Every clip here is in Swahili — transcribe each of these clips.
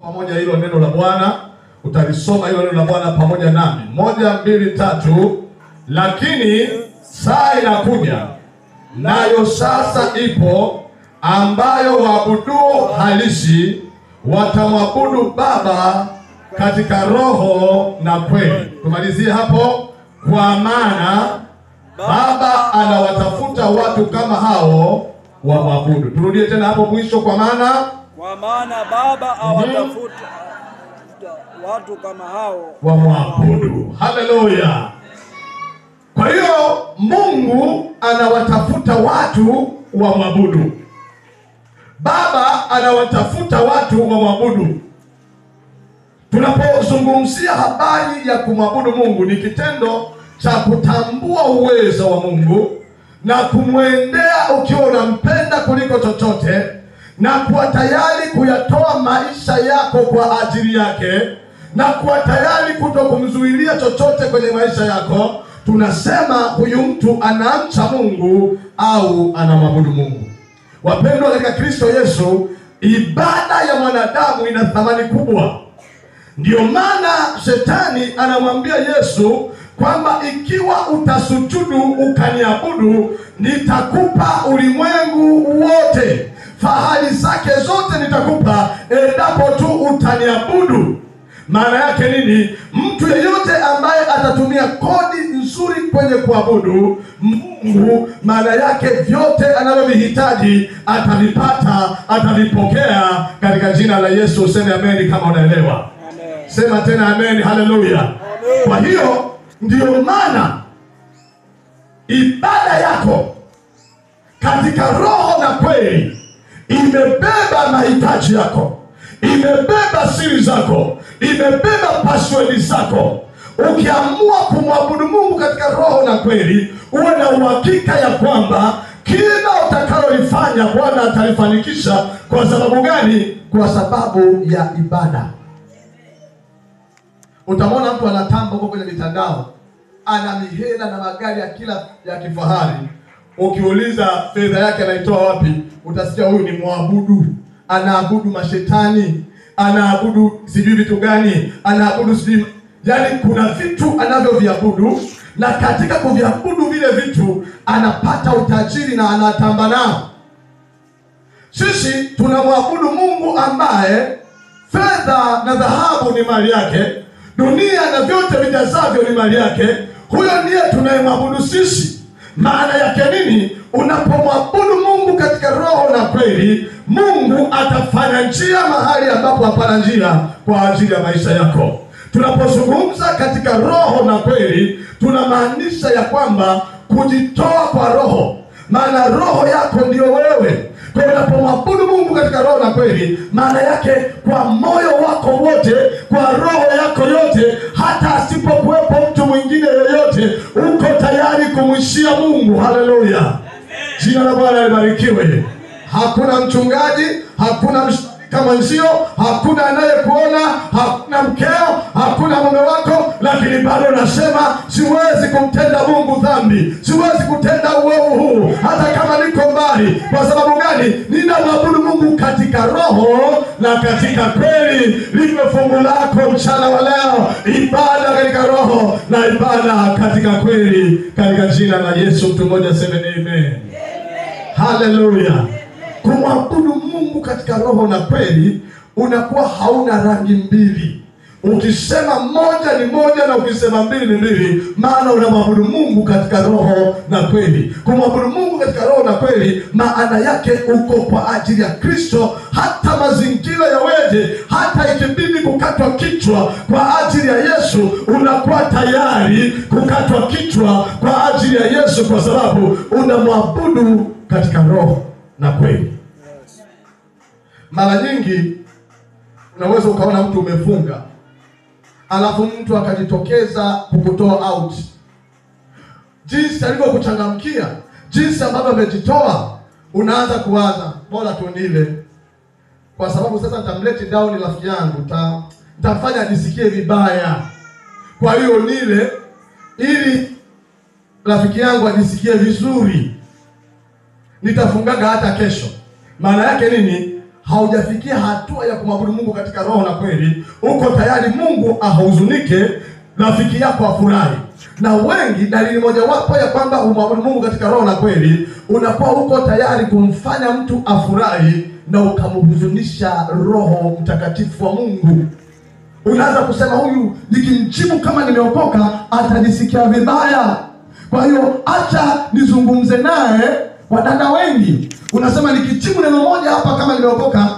Pamoja hilo neno la Bwana, utalisoma hilo neno la Bwana pamoja nami. 1, 2, 3. Lakini saa inakuja, nayo sasa ipo, ambayo waabuduo halisi watamwabudu Baba katika roho na kweli. Tumalizie hapo. Kwa maana Baba anawatafuta watu kama hao wamwabudu. Turudie tena hapo mwisho. Kwa maana Baba awatafuta watu kama hao wamwabudu. Haleluya. Kwa hiyo Mungu anawatafuta watu wamwabudu. Baba anawatafuta watu wamwabudu. Tunapozungumzia habari ya kumwabudu Mungu, ni kitendo cha kutambua uwezo wa Mungu na kumwendea ukiwa unampenda kuliko chochote, na kuwa tayari kuyatoa maisha yako kwa ajili yake, na kuwa tayari kutokumzuilia chochote kwenye maisha yako. Tunasema huyu mtu anamcha Mungu au anamwabudu Mungu. Wapendwa katika Kristo Yesu, ibada ya mwanadamu ina thamani kubwa. Ndiyo maana Shetani anamwambia Yesu kwamba ikiwa utasujudu ukaniabudu, nitakupa ulimwengu wote, fahari zake zote nitakupa endapo tu utaniabudu. Maana yake nini? Mtu yeyote ambaye atatumia kodi nzuri kwenye kuabudu Mungu, maana yake vyote anavyovihitaji atavipata, atavipokea katika jina la Yesu. Useme amen kama unaelewa. Amen. Sema tena amen. Haleluya. Kwa hiyo ndiyo maana ibada yako katika roho na kweli imebeba mahitaji yako, imebeba siri zako, imebeba password zako. Ukiamua kumwabudu Mungu katika roho na kweli, uwe na uhakika ya kwamba kila utakalolifanya Bwana atalifanikisha. Kwa sababu gani? Kwa sababu ya ibada. Utamwona mtu anatamba huko kwenye mitandao, ana mihela na magari ya kifahari. Ukiuliza fedha yake anaitoa wapi, utasikia huyu ni muabudu. Anaabudu mashetani, anaabudu sijui vitu gani, anaabudu sijui. Yaani kuna vitu anavyoviabudu, na katika kuviabudu vile vitu anapata utajiri na anatamba nao. Sisi tunamwabudu Mungu ambaye fedha na dhahabu ni mali yake, dunia na vyote vijazavyo ni mali yake. Huyo ndiye tunayemwabudu sisi. Maana yake nini? Unapomwabudu Mungu katika roho na kweli, Mungu atafanya njia mahali ambapo hapana njia kwa ajili ya maisha yako. Tunapozungumza katika roho na kweli, tunamaanisha ya kwamba kujitoa kwa roho. Maana roho yako ndio wewe. Kwa unapomwabudu Mungu katika roho na kweli, maana yake kwa moyo wako wote, kwa roho yako yote, hata asipokuwepo mtu mwingine yeyote, uko tayari kumwishia Mungu. Haleluya. Jina la Bwana libarikiwe. Hakuna mchungaji, hakuna kama nzio, hakuna anayekuona, hakuna mkeo, hakuna mume wako, lakini bado nasema siwezi kumtenda Mungu dhambi, siwezi kutenda uovu huu hata kama niko mbali. Kwa sababu gani? Ninamwabudu Mungu katika roho na katika kweli. Liwe fungu lako mchana wa leo, ibada katika roho na ibada katika kweli, katika jina la Yesu. Mtu mmoja sema amen. Haleluya. Kumwabudu Mungu katika roho na kweli unakuwa hauna rangi mbili. Ukisema moja ni moja na ukisema mbili ni mbili, maana unamwabudu Mungu katika roho na kweli. Kumwabudu Mungu katika roho na kweli maana yake uko kwa ajili ya Kristo. Hata mazingira yaweje, hata ikibidi kukatwa kichwa kwa ajili ya Yesu, unakuwa tayari kukatwa kichwa kwa ajili ya Yesu, kwa sababu unamwabudu katika roho na kweli. Mara nyingi unaweza ukaona mtu umefunga, alafu mtu akajitokeza kukutoa out. Jinsi alivyokuchangamkia, jinsi ambavyo amejitoa, unaanza kuwaza bora tu nile, kwa sababu sasa nitamlete down rafiki yangu, nitamfanya ajisikie vibaya. Kwa hiyo nile ili rafiki yangu ajisikie vizuri. Nitafungaga hata kesho. Maana yake nini? haujafikia hatua ya kumwabudu Mungu katika roho na kweli, uko tayari Mungu ahuzunike, rafiki yako afurahi. Na wengi, dalili moja wapo ya kwamba umwabudu Mungu katika roho na kweli, unakuwa uko tayari kumfanya mtu afurahi na ukamhuzunisha Roho Mtakatifu wa Mungu. Unaanza kusema huyu nikimjibu kama nimeokoka atajisikia vibaya, kwa hiyo acha nizungumze naye. Wadada wengi unasema nikijibu neno moja hapa kama nimeokoka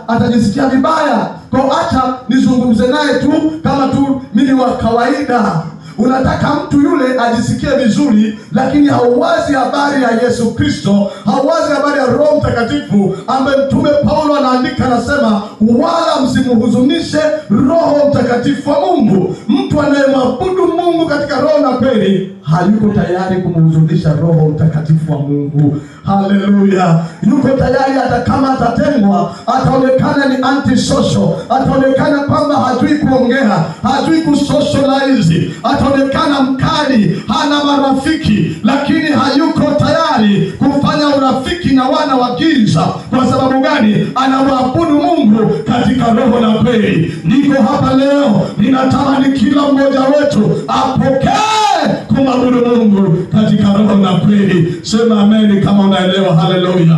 atajisikia vibaya, kwa hiyo acha nizungumze naye tu kama tu mimi wa kawaida. Unataka mtu yule ajisikie vizuri, lakini hauwazi habari ya Yesu Kristo, hauwazi habari ya Roho Mtakatifu ambaye Mtume Paulo anaandika, anasema wala msimhuzunishe Roho Mtakatifu wa Mungu. Mtu anayemwabudu Mungu katika roho na kweli hayuko tayari kumhuzunisha Roho Mtakatifu wa Mungu. Haleluya! Yuko tayari hata kama atatengwa, ataonekana ni anti-social, ataonekana kwamba hajui kuongea, hajui kusocialize, ataonekana mkali, hana marafiki, lakini hayuko tayari kufanya urafiki na wana wa giza. Kwa sababu gani? Anamwabudu Mungu katika roho na kweli. Niko hapa leo, ninatamani kila mmoja wetu apokee kumwabudu Mungu katika roho na kweli. Sema amen kama unaelewa. Haleluya.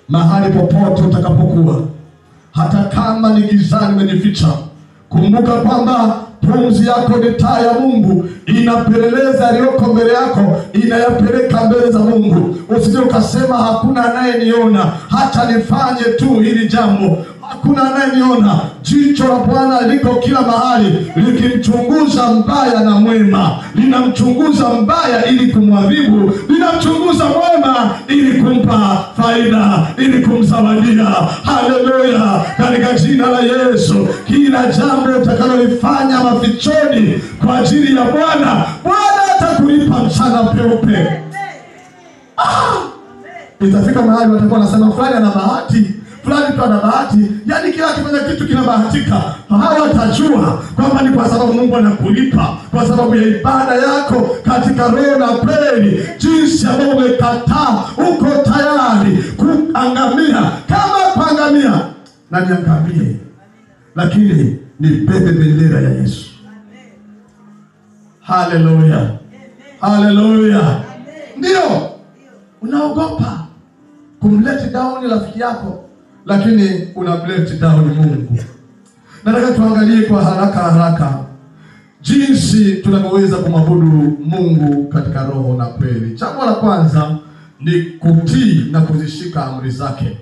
Mahali popote utakapokuwa, hata kama ni gizani umejificha, kumbuka kwamba pumzi yako ni taa ya Mungu, inapeleleza yaliyoko mbele yako, inayapeleka mbele za Mungu. Usije ukasema hakuna anayeniona, hata nifanye tu hili jambo, hakuna anayeniona. Jicho la Bwana liko kila mahali, likimchunguza mbaya na mwema. Linamchunguza mbaya ili kumwadhibu, linamchunguza mwema ili kumpa faida, ili kumzawadia. Haleluya! Katika jina la Yesu, kila jambo utakalolifanya mafichoni kwa ajili ya Bwana, Bwana atakulipa mchana peupe. Itafika mahali watakuwa wanasema fulani ana bahati, fulani tu ana bahati. Yaani kila kimoja kitu kinabahatika. Hawatajua kwamba ni kwa sababu Mungu anakulipa, kwa sababu ya ibada yako katika roho na kweli. Jinsi ambavyo umekataa, uko tayari kuangamia. Kama kuangamia, na niangamie, lakini nibebe bendera ya Yesu. Haleluya. Haleluya. Ndio unaogopa kumlet down rafiki yako, lakini unamlet down Mungu. Nataka tuangalie kwa haraka jinsi tunavyoweza kumwabudu Mungu katika roho na kweli. Jambo la kwanza ni kutii na kuzishika amri zake.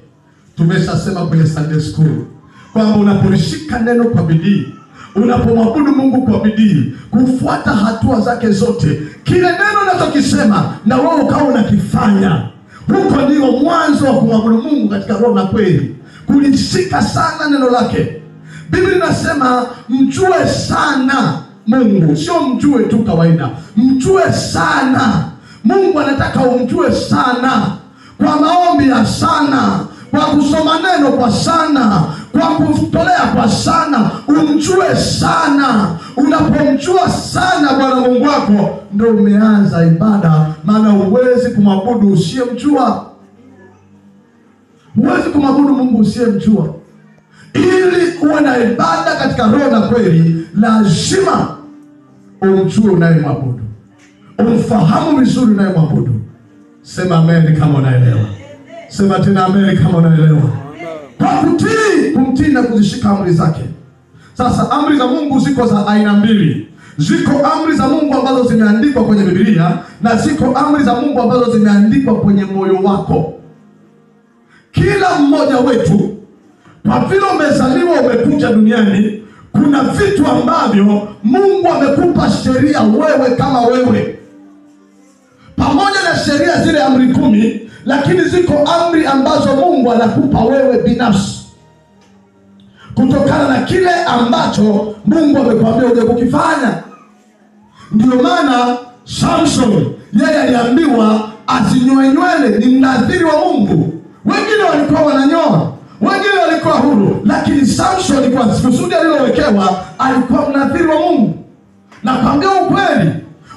Tumeshasema kwenye Sunday school kwamba unapolishika neno kwa bidii, unapomwabudu Mungu kwa bidii, kufuata hatua zake zote, kile neno unachokisema na wewe ukawa unakifanya, huko ndio mwanzo wa kumwabudu Mungu katika roho na kweli. Kulishika sana neno lake. Biblia inasema mjue sana Mungu, sio mjue tu kawaida, mjue sana. Mungu anataka umjue sana, kwa maombi ya sana, kwa kusoma neno kwa sana, kwa kutolea kwa sana, umjue sana. Unapomjua sana Bwana Mungu wako, ndio umeanza ibada. Maana huwezi kumwabudu usiyemjua. Huwezi kumwabudu Mungu usiyemjua. Ili uwe na ibada katika roho na kweli, lazima umjue unayemwabudu, umfahamu vizuri unayemwabudu. Sema amen kama unaelewa. Sema tena amen kama unaelewa. Kwa kutii, kumtii na kuzishika amri zake. Sasa amri za Mungu ziko za aina mbili. Ziko amri za Mungu ambazo zimeandikwa kwenye Biblia, na ziko amri za Mungu ambazo zimeandikwa kwenye moyo wako. Kila mmoja wetu, kwa vile umezaliwa, umekuja duniani, kuna vitu ambavyo Mungu amekupa sheria wewe kama wewe. Pamoja na sheria zile amri 10, lakini ziko amri ambazo Mungu anakupa wewe binafsi, kutokana na kile ambacho Mungu amekwambia uje kukifanya. Ndio maana Samson, yeye aliambiwa asinyoe nywele, ni mnadhiri wa Mungu. Wengine walikuwa wananyoa, wengine walikuwa huru, lakini Samson alikuwa kusudi alilowekewa, alikuwa mnadhiri wa Mungu. Na kwambia ukweli,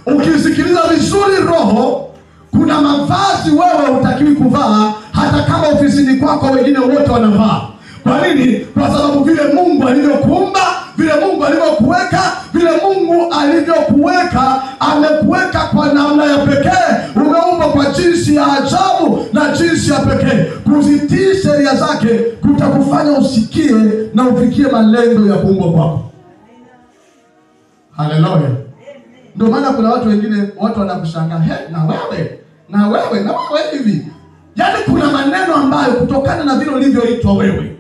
ukisikiliza vizuri roho, kuna mavazi wewe hutakiwi kuvaa, hata kama ofisini kwako wengine wote wanavaa. Kwa nini? Kwa sababu vile Mungu alivyokuumba, vile Mungu alivyokuweka, vile Mungu alivyokuweka, amekuweka kwa namna ya pekee. Umeumbwa kwa jinsi ya ajabu na jinsi ya pekee. Kuzitii sheria zake kutakufanya usikie na ufikie malengo ya kuumbwa kwako. Haleluya. Ndio maana kuna watu wengine, watu wanakushangaa, na wewe hivi. Yaani kuna maneno ambayo kutokana na vile ulivyoitwa wewe,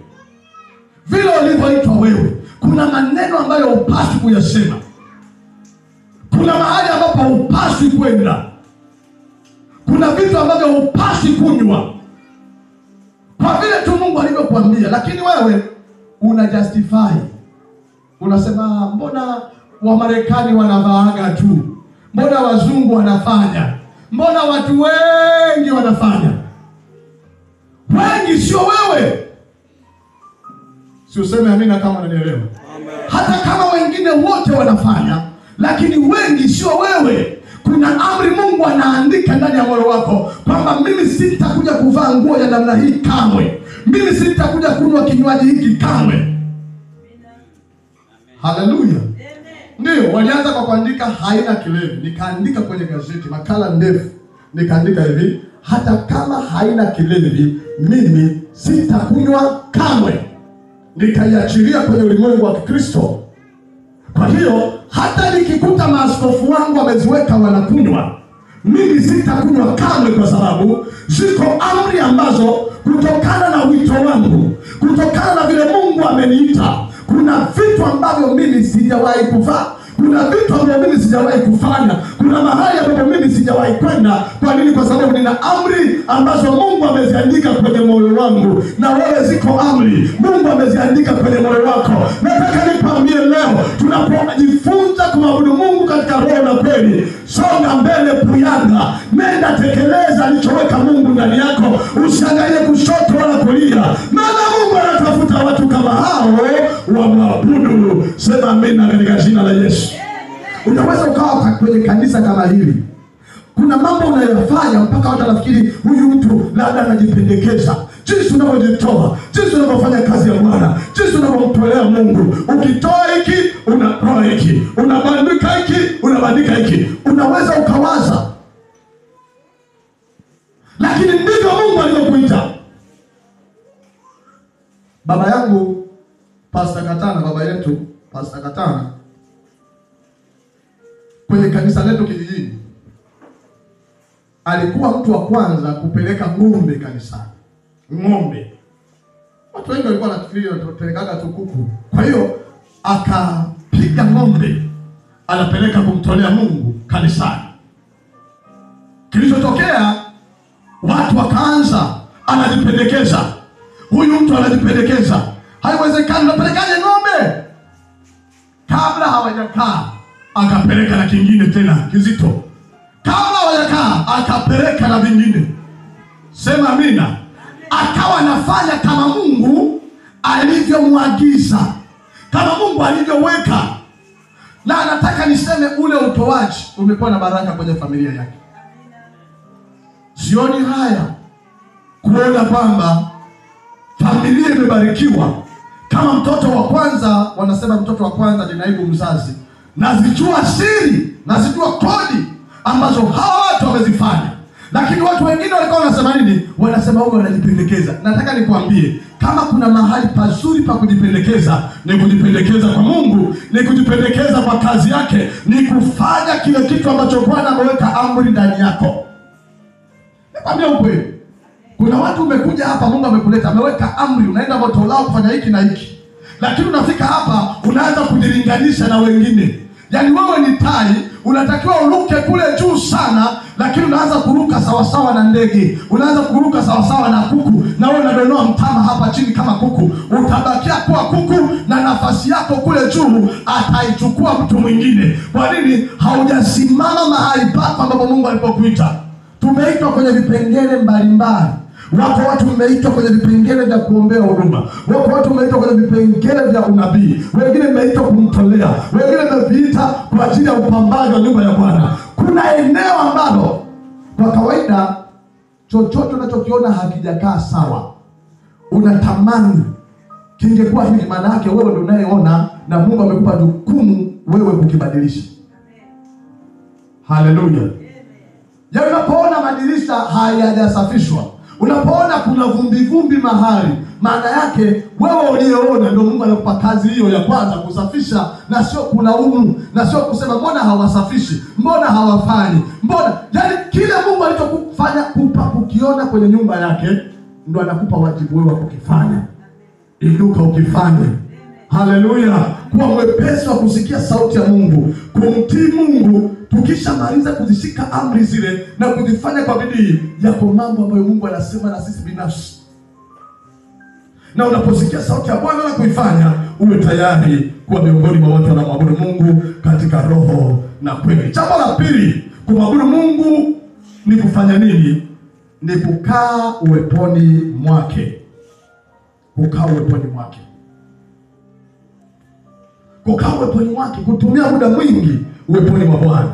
kuna maneno ambayo hupaswi kuyasema. Kuna mahali ambapo hupaswi kwenda. Kuna vitu ambavyo hupaswi kunywa, kwa vile tu Mungu alivyokuambia. Lakini wewe una justify, unasema mbona wa Marekani wanavaaga tu, mbona wazungu wanafanya, mbona watu wengi wanafanya. Wengi sio wewe. Si useme amina kama unanielewa. Hata kama wengine wote wanafanya, lakini wengi sio wewe. Kuna amri Mungu anaandika ndani ya moyo wako kwamba mimi sitakuja kuvaa nguo ya namna hii kamwe. Mimi sitakuja kunywa kinywaji hiki kamwe. Haleluya. Ndio walianza kwa kuandika haina kilevi. Nikaandika kwenye gazeti makala ndefu, nikaandika hivi, hata kama haina kilevi mimi sitakunywa kamwe. Nikaiachilia kwenye ulimwengu wa Kristo. Kwa hiyo hata nikikuta maaskofu wangu wameziweka wanakunywa, mimi sitakunywa kamwe, kwa sababu ziko amri ambazo kutokana na wito wangu, kutokana na vile Mungu ameniita, kuna vitu ambavyo mimi sijawahi kuvaa. Kuna vitu ambavyo mimi sijawahi kufanya. Kuna mahali ambapo mimi sijawahi kwenda. Kwa nini? Kwa sababu nina amri ambazo Mungu ameziandika kwenye moyo wangu. Na wewe ziko amri Mungu ameziandika kwenye moyo wako. Nataka nikwambie leo, tunapojifunza kumwabudu Mungu katika roho na kweli, songa mbele, puyanga, nenda tekeleza alichoweka Mungu ndani yako. Usiangalie kushoto wala kulia, maana Mungu anatafuta watu kama hao wamwabudu. Sema amina katika jina la Yesu. Unaweza ukawa kwenye kanisa kama hili, kuna mambo unayofanya mpaka watu wanafikiri huyu mtu labda anajipendekeza. Jinsi unavyojitoa, jinsi unavyofanya kazi ya Bwana, jinsi unavyomtolea Mungu. Ukitoa hiki, unatoa hiki. Unabandika hiki, unabandika hiki. Unaweza ukawaza, lakini ndivyo Mungu alivyokuita. Baba yangu Pastor Katana, baba yetu Pastor Katana, kwenye kanisa letu kijijini, alikuwa mtu wa kwanza kupeleka ng'ombe kanisani. Ng'ombe. Watu wengi walikuwa wanafikiria tunapelekaga tu kuku. Kwa hiyo akapiga ng'ombe, anapeleka kumtolea Mungu kanisani. Kilichotokea, watu wakaanza, anajipendekeza. Huyu mtu anajipendekeza. Haiwezekani, unapelekaje ng'ombe? Kabla hawajakaa, akapeleka na kingine tena kizito. Kabla hawajakaa, akapeleka na vingine. Sema amina. Akawa anafanya kama Mungu alivyomwagiza, kama Mungu alivyoweka. Na anataka niseme ule utoaji umekuwa na baraka kwenye familia yake. Sioni haya kuona kwamba familia imebarikiwa. Kama mtoto wa kwanza, wanasema mtoto wa kwanza ni naibu mzazi. Nazijua siri, nazijua kodi ambazo hawa watu wamezifanya. Lakini watu wengine walikuwa wanasema nini? Wanasema wao wanajipendekeza. Nataka nikwambie, kama kuna mahali pazuri pa kujipendekeza, ni kujipendekeza kwa Mungu, ni kujipendekeza kwa kazi yake, ni kufanya kile kitu ambacho Bwana ameweka amri ndani yako. Nikwambia ukweli, kuna watu umekuja hapa, Mungu amekuleta, ameweka amri, unaenda moto lao kufanya hiki na hiki. Lakini unafika hapa, unaanza kujilinganisha na wengine. Yaani wewe ni tai, unatakiwa uruke kule juu sana, lakini unaanza kuruka sawasawa na ndege. Unaanza kuruka sawasawa na kuku, na wewe unadonoa mtama hapa chini kama kuku. Utabakia kuwa kuku, na nafasi yako kule juu ataichukua mtu mwingine. Kwa nini? Haujasimama mahali pako ambapo Mungu alipokuita. Tumeitwa kwenye vipengele mbalimbali. Wako watu umeitwa kwenye vipengele vya kuombea huduma. Wako watu umeitwa kwenye vipengele vya unabii. Wengine umeitwa kumtolea. Wengine umeviita kwa ajili ya upambaji wa nyumba ya Bwana. Kuna eneo ambalo kwa kawaida chochote unachokiona hakijakaa sawa, unatamani kingekuwa hivi, maana yake wewe ndio unayeona na Mungu amekupa jukumu wewe kukibadilisha. Haleluya. Ya unapoona madirisha hayajasafishwa, unapoona kuna vumbi mahali, maana yake wewe uliyeona ndio Mungu anakupa kazi hiyo ya kwanza kusafisha, na sio kulaumu, na sio kusema mbona hawasafishi, mbona hawafanyi, mbona. Yaani kile Mungu alichokufanya kukiona kwenye nyumba yake ndio anakupa wajibu wewe wa kukifanya. Inuka ukifanye. Haleluya. Kuwa mwepesi wa kusikia sauti ya Mungu, kumtii Mungu. Tukishamaliza kuzishika amri zile na kuzifanya kwa bidii, yako mambo ambayo Mungu anasema na sisi binafsi. Na unaposikia sauti ya Bwana na kuifanya, uwe tayari kuwa miongoni mwa watu wanaomwabudu Mungu katika roho na kweli. Jambo la pili, kumwabudu Mungu ni kufanya nini? Ni kukaa uweponi mwake. Kukaa uweponi mwake. Kukaa uweponi mwake, kutumia muda mwingi uweponi mwa Bwana.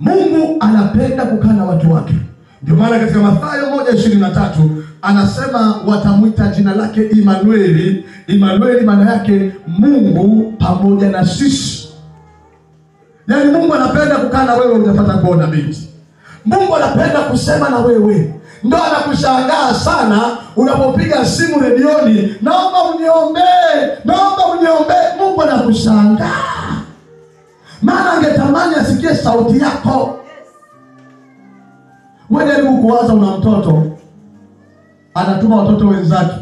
Mungu anapenda kukaa na watu wake. Ndio maana katika Mathayo 1:23 anasema watamuita jina lake Immanueli. Immanueli maana yake Mungu pamoja na sisi. Yaani Mungu anapenda kukaa na wewe unapata kuona binti. Mungu anapenda kusema na wewe. Ndio anakushangaa sana unapopiga simu redioni, naomba uniombee, naomba uniombee. Mungu anakushangaa. Maana angetamani asikie sauti yako. Wewe jaribu kuwaza, una mtoto anatuma watoto wenzake,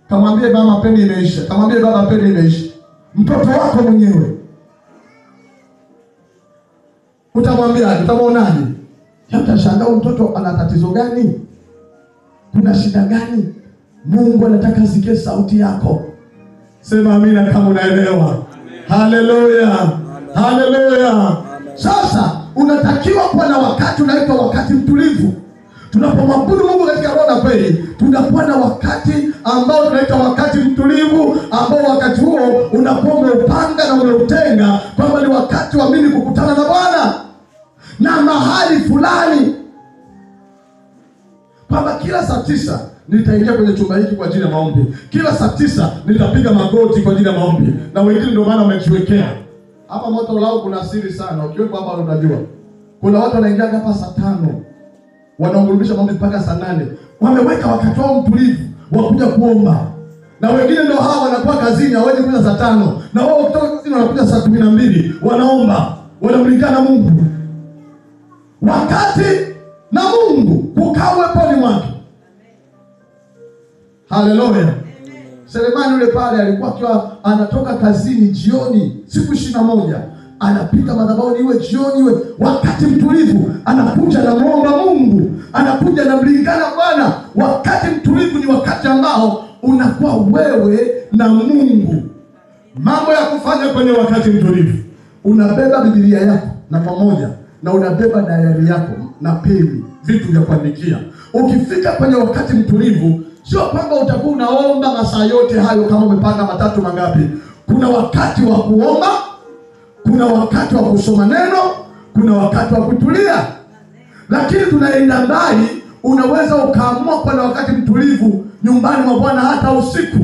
kamwambie mama peni imeisha, kamwambie baba peni imeisha. Mtoto wako mwenyewe utamwambia, utamwonaje? Utashangaa mtoto ana tatizo gani? Kuna shida gani? Mungu anataka asikie sauti yako. Sema amina kama unaelewa. Haleluya. Haleluya. Sasa unatakiwa kuwa na wakati unaitwa wakati mtulivu. Tunapomwabudu Mungu katika roho na kweli, tunakuwa na wakati ambao tunaita wakati mtulivu, ambao wakati huo unakuwa umeupanga na umeutenga kwamba ni wakati wa mimi kukutana na Bwana na mahali fulani, kwamba kila saa 9 nitaingia kwenye chumba hiki kwa ajili ya maombi, kila saa 9 nitapiga magoti kwa ajili ya maombi. Na wengine ndio maana wamejiwekea hapa moto lao. Kuna siri sana, ukiwepo hapa unajua kuna watu wanaingia hapa saa 5 wanaongurudisha maombi mpaka saa 8. Wameweka wakati wao mtulivu wa kuja kuomba. Na wengine ndio hawa wanakuwa kazini, hawaje kuja saa 5, na wao kutoka kazini wanakuja saa 12 wanaomba, wanamlingana Mungu. Wakati na Mungu, kukaa uweponi mwake. Haleluya. Selemani yule pale alikuwa akiwa anatoka kazini jioni siku 21, anapita madhabahuni iwe jioni iwe wakati mtulivu, anakuja na muomba Mungu, anakuja na mlingana Bwana. Wakati mtulivu ni wakati ambao unakuwa wewe na Mungu. Mambo ya kufanya kwenye wakati mtulivu: unabeba Biblia yako na pamoja, na unabeba diary yako na peni, vitu vya kuandikia. Ukifika kwenye wakati mtulivu, sio kwamba utakuwa unaomba masaa yote hayo kama umepanga matatu mangapi. Kuna wakati wa kuomba, kuna wakati wa kusoma neno, kuna wakati wa kutulia. Lakini tunaenda mbali, unaweza ukaamua kwa wakati mtulivu nyumbani mwa Bwana hata usiku.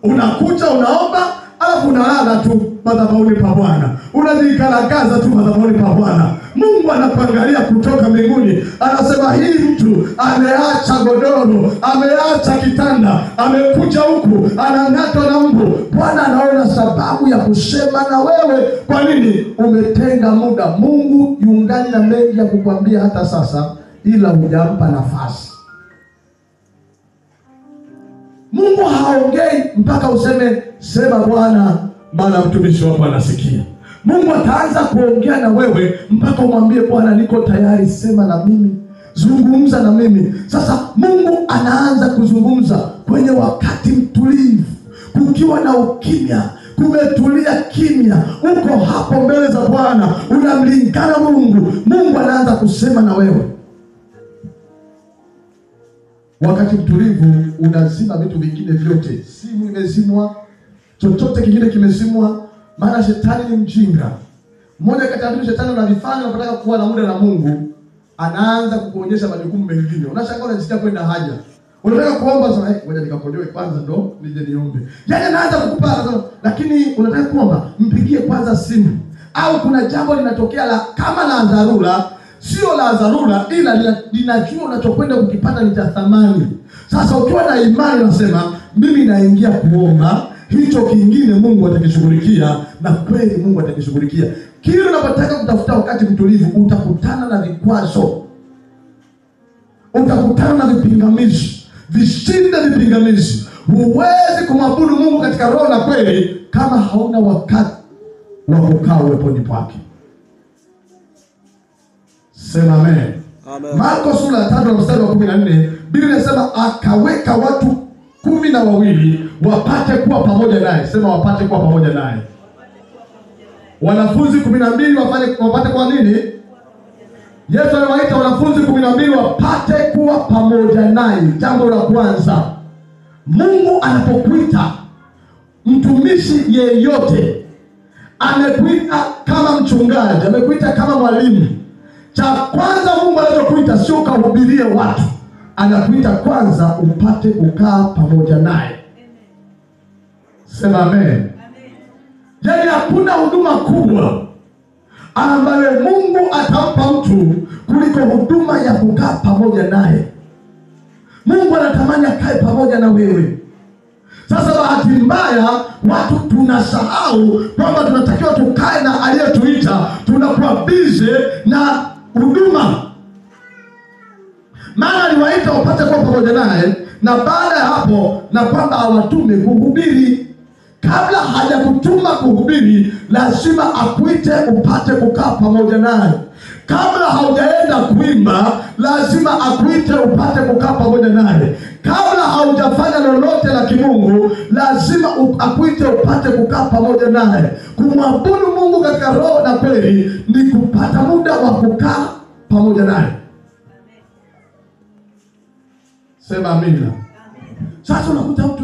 Unakuja unaomba, alafu unalala tu madhabahuni pa Bwana. Unajikalakaza tu madhabahuni pa Bwana. Mungu anakuangalia kutoka mbinguni, anasema hii mtu ameacha godoro, ameacha kitanda, amekuja huku anang'atwa na mbu. Bwana anaona sababu ya kusema na wewe. Kwa nini? Umetenga muda. Mungu yungani na mengi ya kukwambia hata sasa, ila hujampa nafasi. Mungu haongei mpaka useme sema Bwana, maana mtumishi wako anasikia. Mungu ataanza kuongea na wewe mpaka umwambie Bwana, niko tayari, sema na mimi, zungumza na mimi. Sasa Mungu anaanza kuzungumza kwenye wakati mtulivu, kukiwa na ukimya, kumetulia kimya. Uko hapo mbele za Bwana, unamlingana Mungu. Mungu anaanza kusema na wewe. Wakati mtulivu unazima vitu vingine vyote. Simu imezimwa, chochote kingine kimezimwa, maana shetani ni mjinga. Mmoja kati ya vitu shetani anavifanya unapotaka kuwa na muda na Mungu, anaanza kukuonyesha majukumu mengine. Unashangaa unajisikia kwenda haja. Unataka kuomba sasa, ngoja nikakojoe kwanza ndo nije niombe. Yaani anaanza kukupa sasa, lakini unataka kuomba, mpigie kwanza simu. Au kuna jambo linatokea kama la dharura, sio la dharura ila linajua unachokwenda kukipata ni cha thamani. Sasa ukiwa na imani unasema mimi naingia kuomba, hicho kingine Mungu atakishughulikia, na kweli Mungu atakishughulikia. Kile unapotaka kutafuta wakati mtulivu utakutana na vikwazo. Utakutana na vipingamizi. Vishinda vipingamizi. Huwezi kumwabudu Mungu katika roho na kweli kama hauna wakati wa kukaa uweponi pake. Sema amen. Amen. Marko sura ya 3 mstari wa 14, Biblia inasema akaweka watu 12 wapate kuwa pamoja naye. Sema wapate kuwa pamoja naye. Wanafunzi 12 wapate kwa nini? Yesu aliwaita wanafunzi 12 wapate kuwa pamoja naye. Jambo la kwanza, Mungu anapokuita mtumishi yeyote, amekuita kama mchungaji, amekuita kama mwalimu. Cha kwanza Mungu anachokuita sio kuhubiria watu. Anakuita kwanza upate kukaa pamoja naye. Sema amen. Yaani hakuna huduma kubwa ambayo Mungu atampa mtu kuliko huduma ya kukaa pamoja naye. Mungu anatamani akae pamoja na wewe. Sasa bahati mbaya watu tunasahau kwamba tunatakiwa tukae na aliyetuita, tunakuwa busy na huduma. Maana aliwaita wapate kuwa pamoja naye, na baada ya hapo na kwamba awatume kuhubiri. Kabla hajakutuma kuhubiri, lazima akuite upate kukaa pamoja naye. Kabla haujaenda kuimba, lazima akuite upate kukaa pamoja naye. Kabla haujafanya lolote la kimungu, lazima akuite upate kukaa pamoja naye. Kumwabudu Mungu katika roho na kweli ni kupata muda wa kukaa pamoja naye. Sema amina. Sasa unakuta mtu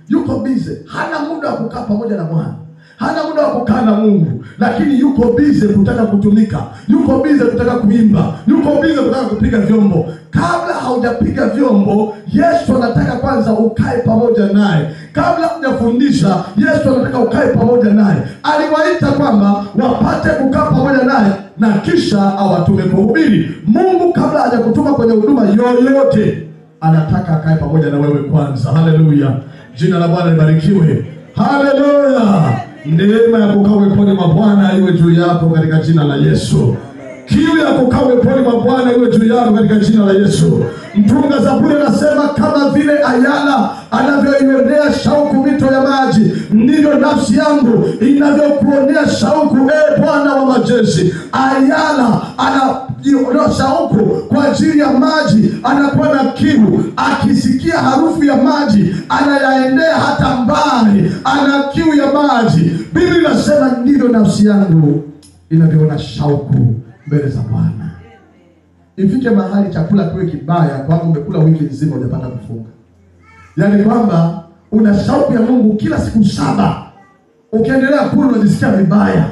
yuko busy, hana muda wa kukaa pamoja na Bwana, hana muda wa kukaa na Mungu, lakini yuko busy kutaka kutumika, yuko busy kutaka kuimba, yuko busy kutaka kupiga vyombo. Kabla haujapiga vyombo, Yesu anataka kwanza ukae pamoja naye. Kabla hujafundisha, Yesu anataka ukae pamoja naye. Aliwaita kwamba wapate kukaa pamoja naye na kisha awatume kuhubiri. Mungu kabla hajakutuma kwenye huduma yoyote, anataka akae pamoja na wewe kwanza. Haleluya. Jina la Bwana libarikiwe. Haleluya. Neema ya kukaa uweponi mwa Bwana iwe juu yako katika jina la Yesu. Kiu ya kukaa uweponi mwa Bwana iwe juu yako katika jina la Yesu. Mtunga Zaburi anasema kama vile ayala anavyoionea shauku mito ya maji, ndivyo nafsi yangu inavyokuonea shauku, Bwana wa majeshi. Ayala ana shauku kwa ajili ya maji, anakuwa na kiu. Akisikia harufu ya maji anayaendea hata mbali, ana kiu ya maji. Biblia inasema ndivyo nafsi yangu inavyoona shauku mbele za Bwana. Ifike mahali chakula kiwe kibaya kwamba umekula wiki nzima hujapata kufunga. Yaani kwamba una shauku ya Mungu kila siku 7. Ukiendelea kula unajisikia vibaya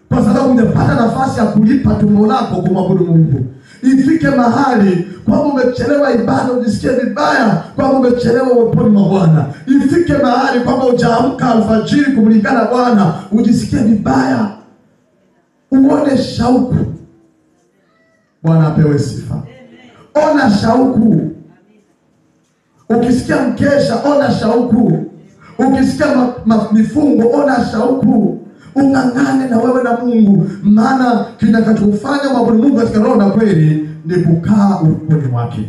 kwa sababu hujapata nafasi ya kulipa tumbo lako kumwabudu Mungu. Ifike mahali kwamba umechelewa ibada unajisikia vibaya kwamba umechelewa uweponi mwa Bwana. Ifike mahali kwamba hujaamka alfajiri kumlingana Bwana ujisikie vibaya. Uone shauku. Bwana apewe sifa. Ona shauku. Ukisikia mkesha, ona shauku. Ukisikia mifungo, ona shauku. Ungangane na wewe na Mungu, maana kinachofanya mwabudu Mungu katika roho na kweli ni kukaa uweponi mwake.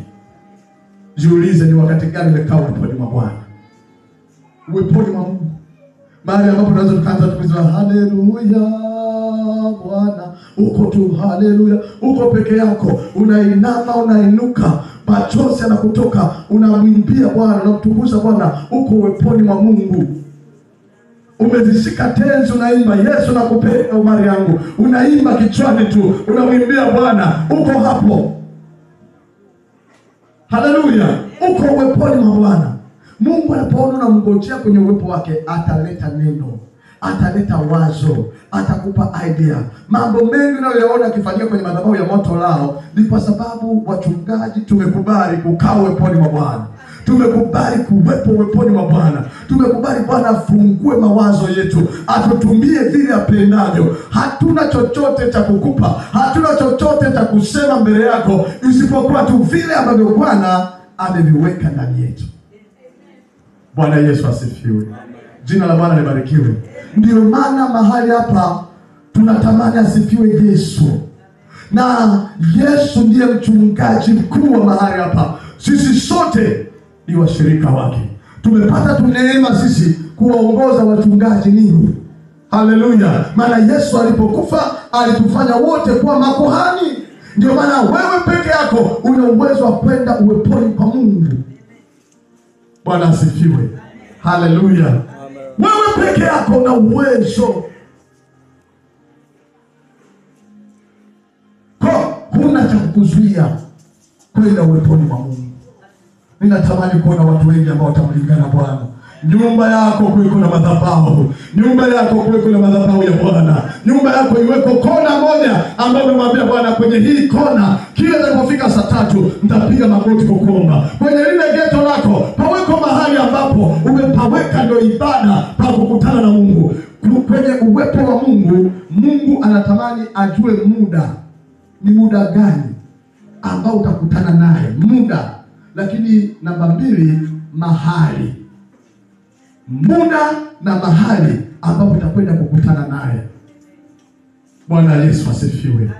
Jiulize, ni wakati gani umekaa uweponi mwa Bwana? Uweponi mwa Mungu. Mahali ambapo tunaweza tukaanza tukisema haleluya Bwana, uko tu, haleluya. Uko peke yako, unainama, unainuka, machozi yanakutoka, unamwimbia Bwana, unamtukuza Bwana, uko uweponi mwa Mungu. Umezishika tenzi, unaimba Yesu nakupenda umari yangu, unaimba kichwani tu, unamwimbia Bwana, uko hapo. Haleluya, uko uweponi mwa Bwana. Mungu anapoona unamngojea kwenye uwepo wake, ataleta neno, ataleta wazo, atakupa idea. Mambo mengi unayoyaona yakifanyika kwenye madhabahu ya Moto Lao ni kwa sababu wachungaji tumekubali kukaa uweponi mwa Bwana. Tumekubali kuwepo uweponi mwa Bwana. Tumekubali Bwana afungue mawazo yetu, atutumie vile apendavyo. Hatuna chochote cha kukupa, hatuna chochote cha kusema mbele yako isipokuwa tu vile ambavyo Bwana ameviweka ndani yetu. Bwana Yesu asifiwe. Jina la Bwana libarikiwe. Ndio maana mahali hapa tunatamani asifiwe Yesu. Na Yesu ndiye mchungaji mkuu wa mahali hapa. Sisi sote ni washirika wake. Tumepata tu neema sisi kuwaongoza wachungaji nini. Haleluya. Maana Yesu alipokufa alitufanya wote kuwa makuhani. Ndio maana wewe peke yako una uwezo wa kwenda uweponi kwa Mungu. Bwana asifiwe. Haleluya. Wewe peke yako una uwezo. Huna cha kukuzuia kwenda uweponi mwa Mungu. Ninatamani kuona watu wengi ambao watamlingana Bwana. Nyumba yako kuweko na madhabahu. Nyumba yako kuweko na madhabahu ya Bwana. Nyumba yako iweko kona moja ambayo umemwambia Bwana, kwenye hii kona kila ninapofika saa 3 nitapiga magoti kukuomba. Kwenye lile geto lako paweko mahali ambapo umepaweka ndio ibada pa kukutana na Mungu. Kwenye uwepo wa Mungu, Mungu anatamani ajue muda. Ni muda gani ambao utakutana naye? Muda. Lakini namba 2, mahali. Muda na mahali ambapo utakwenda kukutana naye. Bwana Yesu asifiwe.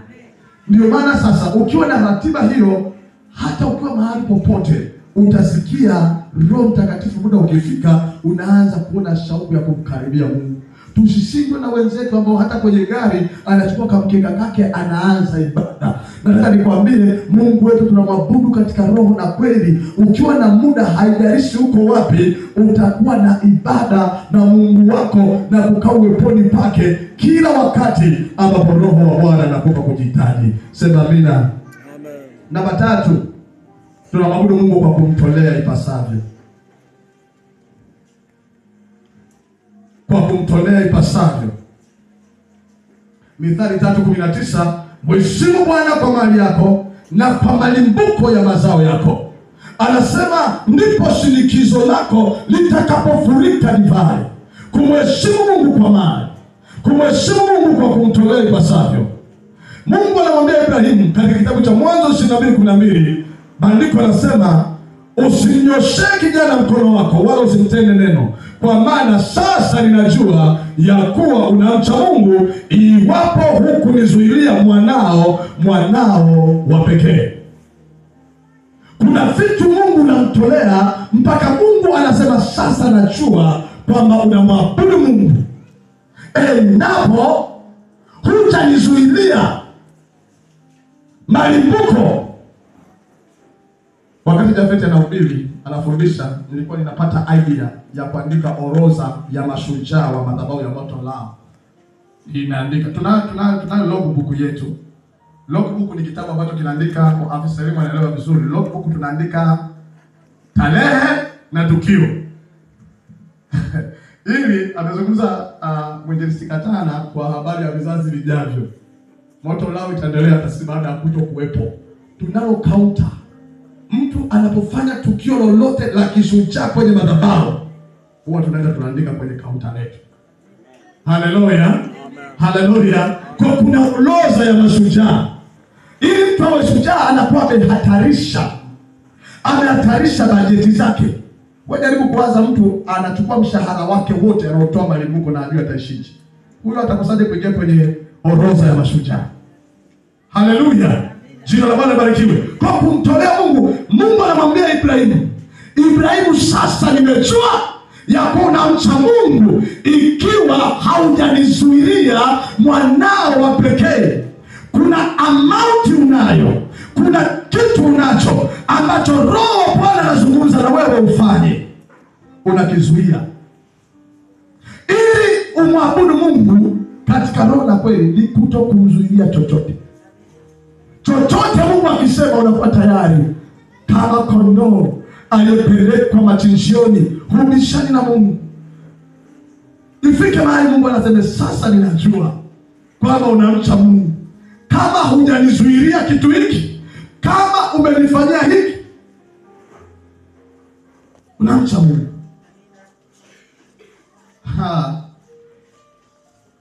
Ndio maana sasa ukiwa na ratiba hiyo, hata ukiwa mahali popote utasikia Roho Mtakatifu muda ukifika unaanza kuona shauku ya kumkaribia Mungu. Tusishindwe na wenzetu ambao hata kwenye gari anachukua kamkeka kake anaanza ibada. Nataka nikwambie, Mungu wetu tunamwabudu katika roho na kweli. Ukiwa na muda, haijalishi uko wapi, utakuwa na ibada na Mungu wako na kukaa uweponi pake kila wakati ambapo Roho wa Bwana anakupa kujihitaji. Sema amina. Amen. Namba 3, tunamwabudu Mungu kwa kumtolea ipasavyo. Kwa kumtolea ipasavyo. Mithali 3:19, mheshimu Bwana kwa mali yako na kwa malimbuko ya mazao yako. Anasema ndipo shinikizo lako litakapofurika divai. Kumheshimu Mungu kwa mali, kumheshimu Mungu kwa kumtolea ipasavyo. Mungu anamwambia Ibrahimu katika kitabu cha Mwanzo 22:12, maandiko yanasema, usinyoshe kijana mkono wako wala usimtende neno, kwa maana sasa ninajua ya kuwa unamcha Mungu, iwapo hukunizuilia mwanao wa pekee. Kuna vitu Mungu unamtolea mpaka Mungu anasema sasa najua kwamba unamwabudu Mungu. Endapo hutanizuilia malimbuko. Wakati Jafeti anahubiri, anafundisha, nilikuwa ninapata idea ya kuandika orodha ya mashujaa wa madhabahu ya Moto Lao. Inaandika, tunayo logbook yetu. Logbook ni kitabu ambacho kinaandika, kwa afisa elimu anaelewa vizuri. Logbook tunaandika tarehe na tukio. Hili amezungumza mwinjilisti Katana kwa habari ya vizazi vijavyo. Moto Lao itaendelea hata baada ya kutokuwepo. Tunalo counter. Mtu anapofanya tukio lolote la kishujaa kwenye madhabahu, huwa tunaandika kwenye kaunta letu. Haleluya. Haleluya. Kwa kuna orodha ya mashujaa. Ili mtu awe shujaa anakuwa amehatarisha bajeti zake. Wajaribu kuwaza, mtu anachukua mshahara wake wote anaotoa malimbuko na ajua ataishije. Huyo atakosaje kuingia kwenye orodha ya mashujaa? Haleluya. Jina la Bwana libarikiwe. Kwa kumtolea Mungu, Mungu anamwambia Ibrahimu, sasa nimejua ya kuwa unamcha Mungu, ikiwa haujanizuilia mwanao wa pekee. Kuna amount unayo, kuna kitu unacho ambacho Roho Bwana anazungumza na wewe ufanye, unakizuia. Ili umwabudu Mungu katika roho na kweli, ni kutokumzuilia chochote. Chochote Mungu akisema unakuwa tayari. Kama kondoo aliyepelekwa machinjioni, hubishani na Mungu. Ifike mahali Mungu anasema sasa ninajua kwamba unamcha Mungu. Kama hujanizuilia kitu hiki, kama umenifanyia hiki, unamcha Mungu.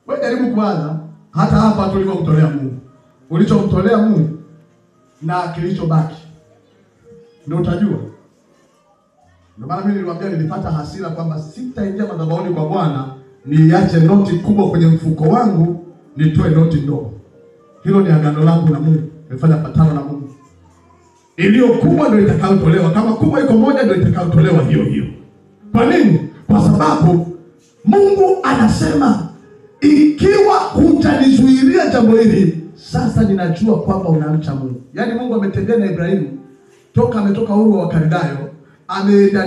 Wewe jaribu kwanza hata hapa tulivyomtolea Mungu. Ulichomtolea Mungu na kilichobaki ndio utajua. Ndio maana mimi niliwaambia nilipata hasira kwamba sitaingia madhabahuni kwa Bwana niache noti kubwa kwenye mfuko wangu nitoe noti ndogo. Hilo ni agano langu na Mungu. Nimefanya patano na Mungu. Iliyo kubwa ndio itakayotolewa. Kama kubwa iko moja ndio itakayotolewa hiyo hiyo. Kwa nini? Kwa sababu Mungu anasema ikiwa hutanizuilia jambo hili, sasa ninajua kwamba unamcha Mungu. Yaani Mungu ametembea na Ibrahimu toka ametoka Uru wa Kaldayo, ameenda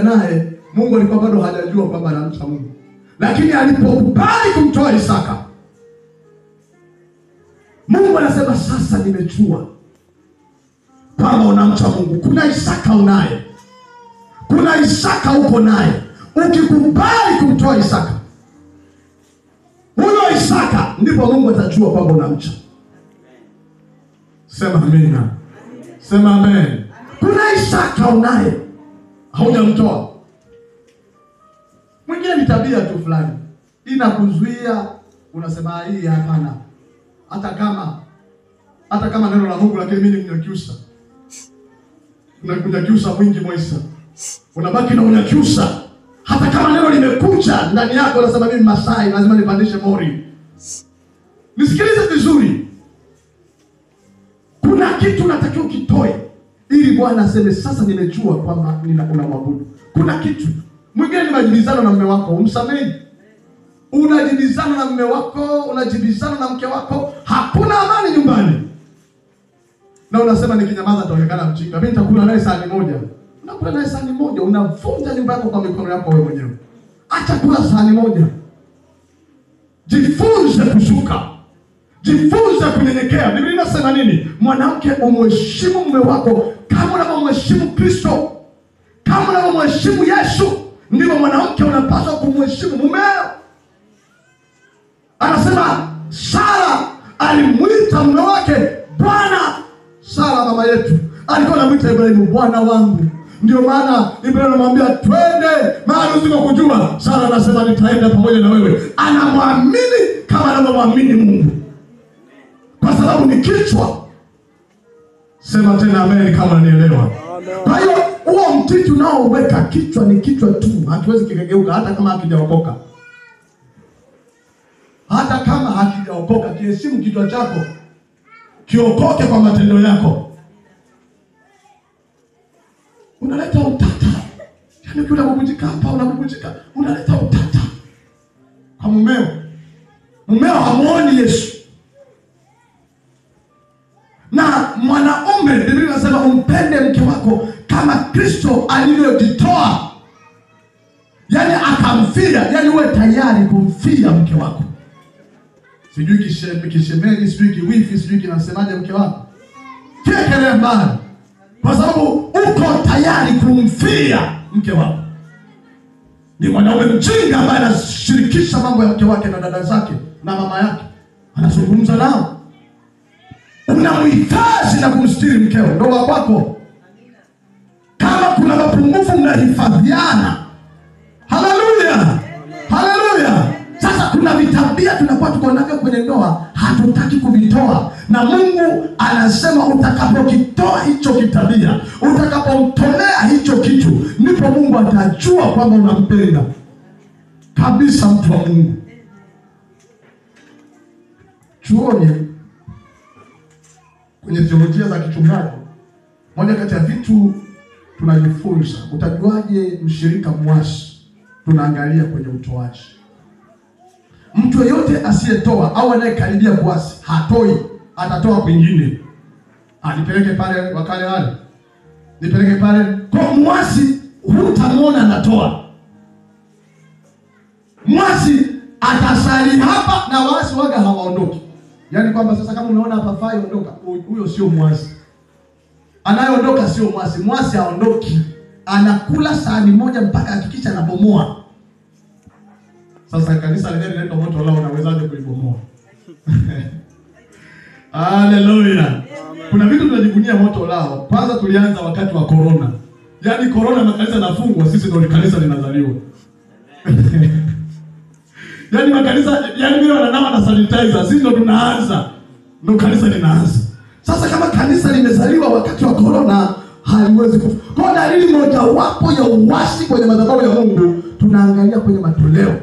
naye. Mungu alikuwa bado hajajua kwamba anamcha Mungu. Lakini alipokubali kumtoa Isaka, Mungu anasema sasa nimejua kwamba unamcha Mungu. Kuna Isaka unaye. Kuna Isaka uko naye. Ukikubali kumtoa Isaka, huyo Isaka ndipo Mungu atajua kwamba unamcha. Sema amina. Sema amen. Kuna Isaka unaye, haujamtoa. Mwingine ni tabia tu fulani inakuzuia, unasema hii hapana. Hata kama neno la Mungu, lakini mimi ni mnyakyusa. Unakunyakyusa mwingi Moisa. Unabaki na unyakyusa. Hata kama neno limekuja ndani yako, unasema mimi Masai lazima nipandishe mori. Nisikilize vizuri. Kuna kitu unatakiwa ukitoe ili Bwana aseme sasa nimejua kwamba unamwabudu. Kuna kitu. Mwingine ni majibizano na mume wako, umsamehi. Unajibizana na mume wako, unajibizana na mke wako, hakuna amani nyumbani. Na unasema nikinyamaza ataonekana mjinga. Mimi nitakula naye sahani moja. Unakula naye sahani moja, unavunja nyumba yako kwa mikono yako wewe mwenyewe. Acha kula sahani moja. Jifunze kushuka. Jifunze kunyenyekea. Biblia inasema nini? Mwanamke umheshimu mume wako kama unavyomheshimu Kristo. Kama unavyomheshimu Yesu, ndivyo mwanamke unapaswa kumheshimu mumeo. Anasema Sara alimuita mume wake Bwana. Sara mama yetu alikuwa anamuita Ibrahimu Bwana wangu. Ndio maana Ibrahimu anamwambia twende mahali usikokujua. Sara anasema nitaenda pamoja na wewe. Anamwamini kama anavyomwamini Mungu, kwa sababu ni kichwa. Sema tena amen kama unanielewa. Kwa hiyo huo mtiti unaoweka kichwa ni kichwa tu, hakiwezi kikageuka hata kama hakijaokoka. Hata kama hakijaokoka, kiheshimu kichwa chako. Kiokoke kwa matendo yako. Unaleta utata. Yaani ukiwa unabubujika hapa, unabubujika, unaleta utata kwa mumeo. Mumeo hamuoni Yesu. Na mwanaume, Biblia inasema umpende mke wako kama Kristo alivyojitoa. Yaani akamfia, yaani uwe tayari kumfia mke wako. Sijui kishemeji, sijui kiwifi, sijui kinasemaje mke wako. Kekele mbali. Kwa sababu uko tayari kumfia mke wako. Ni mwanaume mjinga ambaye anashirikisha mambo ya mke wake na dada zake na mama yake. Anazungumza nao. Unamhitaji na kumstiri mkeo, ndio wako. Kama kuna mapungufu mnahifadhiana. Haleluya. Haleluya. Sasa kuna vitabia tunakuwa tuko navyo kwenye ndoa, hatutaki kuvitoa. Na Mungu anasema utakapokitoa hicho kitabia, utakapomtolea hicho kitu, ndipo Mungu atajua kwamba unampenda kabisa mtu wa Mungu. Chuoni kwenye teolojia za kichungaji, moja kati ya vitu tunajifunza, utajuaje mshirika mwasi? Tunaangalia kwenye utoaji. Mtu yeyote asiyetoa au anayekaribia kuasi hatoi, atatoa kwingine. Nipeleke pale wakale wale. Nipeleke pale. Kwa mwasi hutamwona anatoa. Mwasi atasali hapa na waasi waga hawaondoki. Yaani kwamba sasa kama unaona hapa fai ondoka, huyo sio mwasi. Anayeondoka sio mwasi. Mwasi haondoki. Anakula sahani moja mpaka hakikisha anabomoa. Sasa kanisa lenyewe linaitwa moto lao, unawezaje kulibomoa? Haleluya. Kuna vitu tunajivunia moto lao. Kwanza tulianza wakati wa corona. Yaani corona makanisa yanafungwa, sisi ndio kanisa linazaliwa. Yaani makanisa, yaani mimi wananawa na sanitizer, sisi ndio tunaanza. Ndio kanisa linaanza. Sasa kama kanisa limezaliwa wakati wa corona, haiwezi kwa dalili moja wapo ya uasi kwenye madhabahu ya Mungu, tunaangalia kwenye matoleo.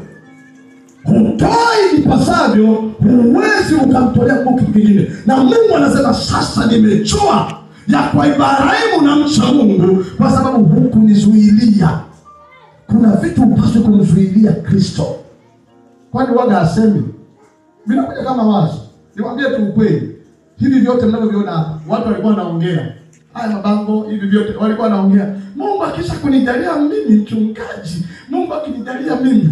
Hutoi ipasavyo, huwezi ukamtolea Mungu kitu kingine. Na Mungu anasema sasa nimejua ya kwa Ibrahimu na mcha Mungu kwa sababu hukunizuilia. Kuna vitu upaswe kumzuilia Kristo. Kwani waga asemi? Mimi nakuja kama wazo. Niwaambie tu ukweli. Hivi vyote mnavyoviona hapa, watu walikuwa wanaongea. Haya mabango hivi vyote walikuwa wanaongea. Mungu akisha kunijalia mimi mchungaji, Mungu akinijalia mimi,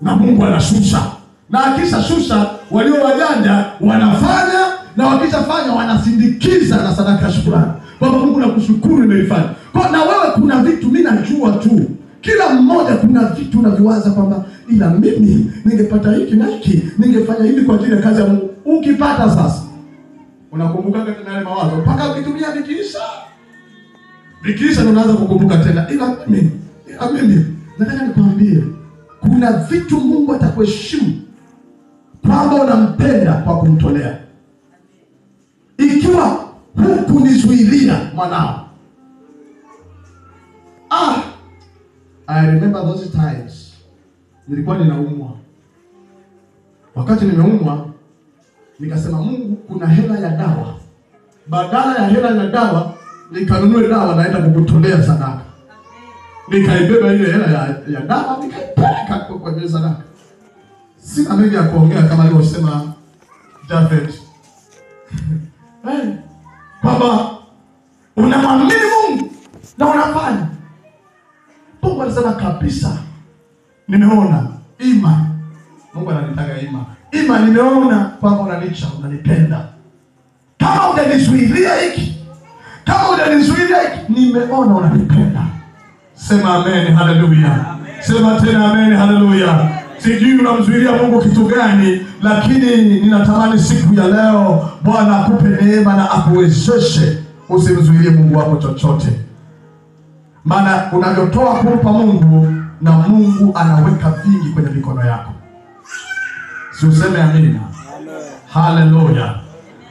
na Mungu anashusha. Na akisha shusha, walio wajanja wanafanya, na wakishafanya wanasindikiza na sadaka ya shukrani. Baba Mungu nakushukuru nimeifanya. Kwa na wewe kuna vitu mimi najua tu. Kila mmoja kuna vitu unaviwaza kwamba ila mimi ningepata hiki na hiki, ningefanya hivi kwa ajili ya kazi ya Mungu. Ukipata sasa, unakumbuka tena yale mawazo mpaka ukitumia vikiisha. Vikiisha ndio unaanza kukumbuka tena. Ila mimi nataka nikwambie kuna vitu Mungu atakuheshimu kwamba unampenda kwa kumtolea. Ikiwa hukunizuilia mwanao. I remember those times. Nilikuwa ninaumwa. Wakati nimeumwa, nikasema Mungu kuna hela ya dawa. Badala ya hela ya dawa, nikanunue dawa naenda kukutolea sadaka. Nikaibeba ile hela ya dawa, nikaipeleka kwa ajili ya sadaka. Sina mengi ya kuongea kama alivyosema David. Baba, unamwamini Mungu na unafanya. Mungu alisema kabisa, nimeona ima. Mungu ananitaka ima nimeona kwamba unanicha, unanipenda. Kama hujanizuilia hiki, nimeona unanipenda. Sema amen, haleluya. Sema tena amen, haleluya. Sijui unamzuilia Mungu kitu gani, lakini ninatamani siku ya leo Bwana akupe neema na akuwezeshe usimzuilie Mungu wako chochote. Maana unavyotoa kumpa Mungu, na Mungu anaweka vingi kwenye mikono yako. Si useme amina? Haleluya.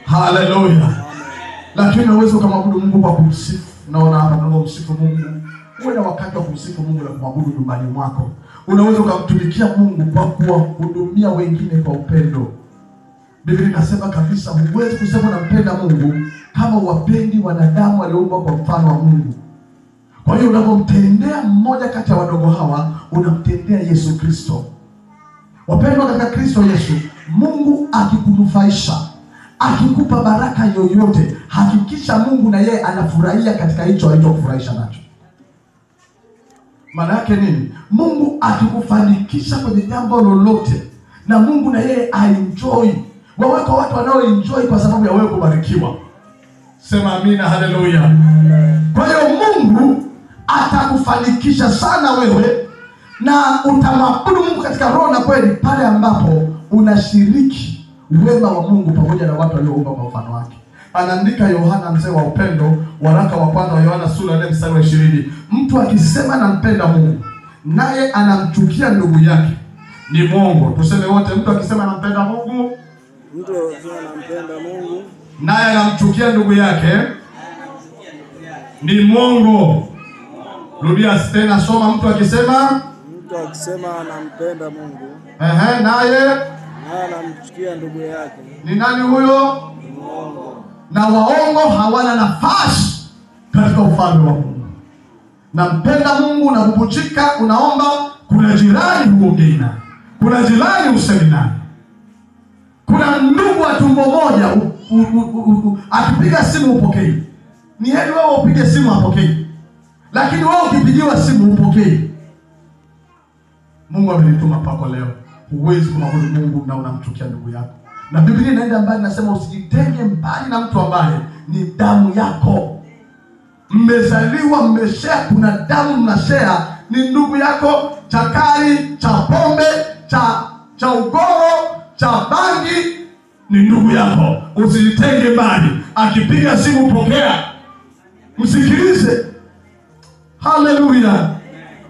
Haleluya. Lakini unaweza kumwabudu Mungu kwa kumsifu. Naona hapa tunamsifu Mungu. Uwe na wakati wa kumsifu Mungu na kumwabudu nyumbani mwako. Unaweza kumtumikia Mungu kwa kuwahudumia wengine kwa upendo. Biblia inasema kabisa huwezi kusema unampenda Mungu kama wapendi wanadamu walioumbwa kwa mfano wa Mungu. Kwa hiyo unapomtendea mmoja kati ya wadogo hawa, unamtendea Yesu Kristo. Wapendwa katika Kristo Yesu, Mungu akikunufaisha, akikupa baraka yoyote, hakikisha Mungu na yeye anafurahia katika hicho alichokufurahisha nacho. Maana yake nini? Mungu akikufanikisha kwenye jambo lolote, na Mungu na yeye aenjoy. Waweko watu wanao enjoy kwa sababu ya wewe kubarikiwa. Sema amina, haleluya. Kwa hiyo Mungu atakufanikisha sana wewe, na utamwabudu Mungu katika roho na kweli pale ambapo unashiriki wema wa Mungu pamoja na watu walioumba kwa mfano wake. Anaandika Yohana mzee wa upendo, waraka wa kwanza wa Yohana sura 4 mstari wa 20. Mtu akisema anampenda Mungu naye anamchukia ndugu yake ni mwongo. Tuseme wote, mtu akisema anampenda Mungu, naye anamchukia ndugu yake ni mwongo. Rudia tena, soma. Mtu akisema anampenda Mungu, naye anamchukia ndugu yake, ni nani huyo? Mwongo. Na waongo hawana nafasi katika ufalme wa Mungu. Nampenda Mungu na kupuchika, unaomba, kuna jirani huongei naye, kuna jirani usemi naye, kuna ndugu wa tumbo moja akipiga simu upokei. Ni heri wewe upige simu apokei, lakini wewe ukipigiwa simu upokei. Mungu amenituma pako leo. Huwezi kumwabudu Mungu na unamchukia ndugu yako. Na Biblia inaenda mbali, nasema usijitenge mbali na mtu ambaye ni damu yako. Mmezaliwa, mmeshare, kuna damu mnashare, ni ndugu yako, cha kari, cha pombe, cha ugoro, cha bangi ni ndugu yako. Usijitenge mbali. Akipiga simu pokea. Msikilize. Haleluya.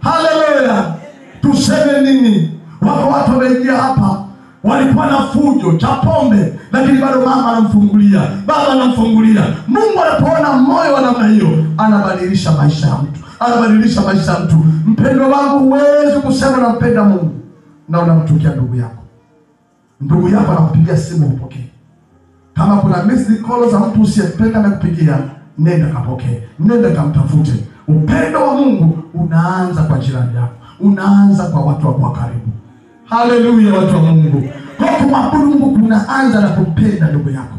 Haleluya. Tuseme nini? Wako watu wameingia hapa walikuwa na fujo cha pombe, lakini bado mama anamfungulia, baba anamfungulia. Mungu anapoona moyo wa namna hiyo, anabadilisha maisha ya mtu. Anabadilisha maisha ya mtu. Mpendo wangu, huwezi kusema unampenda Mungu na unamchukia ndugu yako. Ndugu yako anakupigia simu upokee. Kama kuna missed call za mtu usiyempenda na kupigia, nenda kapokee. Nenda kamtafute. Upendo wa Mungu unaanza kwa jirani yako. Unaanza kwa watu wako karibu. Haleluya, watu wa Mungu. Kwa kumwabudu Mungu kunaanza na kumpenda ndugu yako.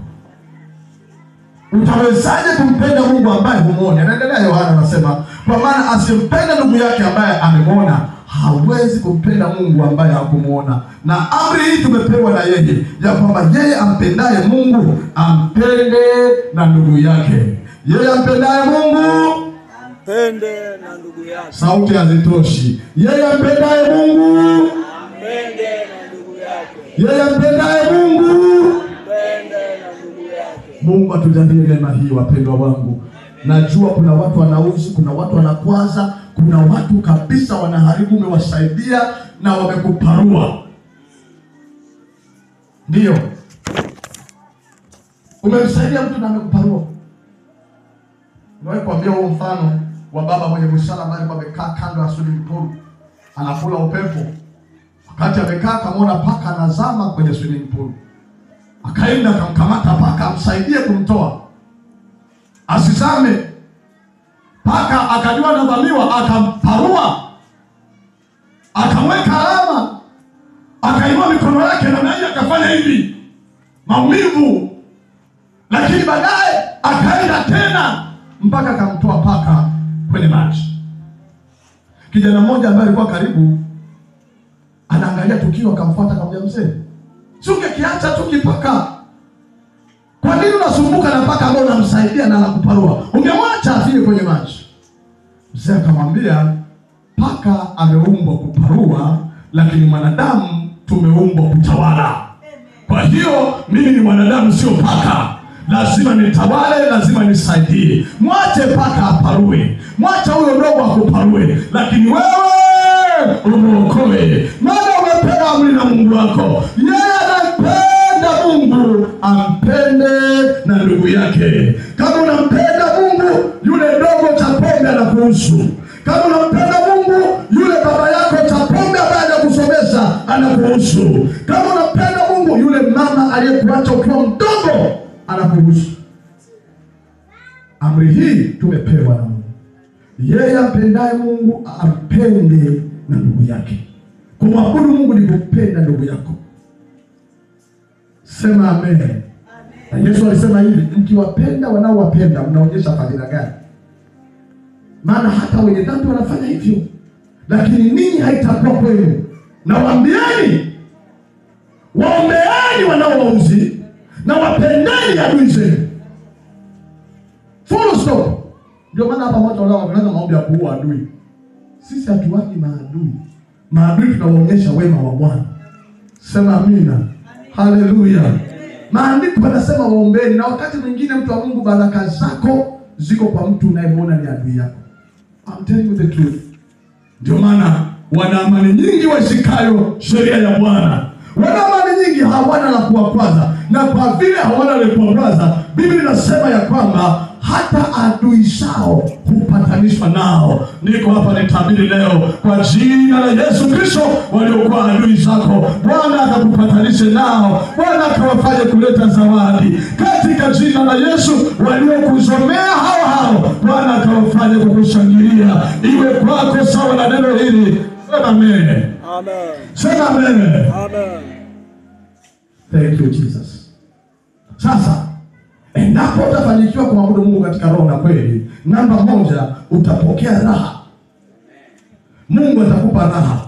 Utawezaje kumpenda Mungu ambaye humuoni? Anaendelea Yohana anasema, kwa maana asimpenda ndugu yake ambaye amemwona, hawezi kumpenda Mungu ambaye hakumuona. Na amri hii tumepewa na yeye, ya kwamba yeye ampendaye Mungu ampende na ndugu yake. Yeye ampendaye Mungu ampende na ndugu yake. Sauti hazitoshi. Yeye ampendaye Mungu ampende na ndugu yake. Yeye ampendaye Mungu ampende na ndugu yake. Mungu atujalie neema hii, wapendwa wangu. Najua kuna watu wanauzi, kuna watu wanakwaza, kuna watu kabisa wanaharibu. Umewasaidia na wamekuparua. Ndio, umemsaidia mtu na amekuparua. Niwahi kuambia huo mfano wa baba mwenye busara ambaye amekaa kando ya swimming pool anakula upepo. Wakati amekaa kamona paka anazama kwenye swimming pool. Akaenda akamkamata paka amsaidie kumtoa asizame. Paka akajua anavamiwa, akamparua, akamweka alama, akainua mikono yake na yeye akafanya hivi, maumivu. Lakini baadaye akaenda tena mpaka akamtoa paka kwenye maji. Kijana mmoja ambaye alikuwa karibu anaangalia tukio, akamfuata akamwambia, mzee, si ungekiacha tu kipaka? Kwa nini unasumbuka na paka ambao unamsaidia na anakuparua? Ungemwacha afie kwenye maji. Mzee akamwambia, paka ameumbwa kuparua, lakini mwanadamu tumeumbwa kutawala. Kwa hiyo mimi ni mwanadamu, sio paka. Lazima nitawale, lazima nisaidie. Mwache paka aparue, mwacha huyo ndogo akuparue, lakini wewe umuokoe. Maana umepewa amri na Mungu wako. Yeye anapenda Mungu ampende na ndugu yake. Kama unampenda Mungu, yule ndogo cha pombe anakuhusu. Kama unampenda Mungu, yule baba yako cha pombe ambaye anakusomesha anakuhusu. Kama unampenda Mungu, yule mama aliyekuacha ukiwa mdogo anakuhusu. Amri hii tumepewa na Mungu. Yeye ampendaye Mungu ampende na ndugu yake. Kumwabudu Mungu ni kumpenda ndugu yako. Sema amen. Na Yesu alisema hivi, mkiwapenda wanaowapenda mnaonyesha fadhila gani? Maana hata wenye dhambi wanafanya hivyo. Lakini ninyi haitakuwa kwenu. Na waambieni, waombeeni wanaowauzi, na wapendeni adui zenu. Full stop. Ndio maana hapa watu wao wanaanza maombi ya kuua adui. Sisi hatuwaki maadui. Maadui tunawaonyesha wema wa Bwana. Sema amina. Haleluya. Maandiko yanasema waombeni, na wakati mwingine mtu wa Mungu, baraka zako ziko kwa mtu unayemwona ni adui yako. I'm telling you the truth. Ndio maana wana amani nyingi washikayo sheria ya Bwana. Wana amani nyingi, hawana la kuwakwaza. Na kwa vile hawana la kuwakwaza, Biblia inasema ya kwamba hata adui zao hupatanishwa nao. Niko hapa nitabiri leo kwa jina la Yesu Kristo, waliokuwa adui zako Bwana akakupatanishe nao. Bwana akawafanye kuleta zawadi katika jina la Yesu. Waliokuzomea hao Bwana akawafanye kukushangilia. Iwe kwako sawa na neno hili. Sema amen. Amen. Sema amen. Amen. Thank you Jesus. Sasa endapo utafanikiwa kumwabudu Mungu katika roho na kweli, namba moja, utapokea raha. Mungu atakupa raha.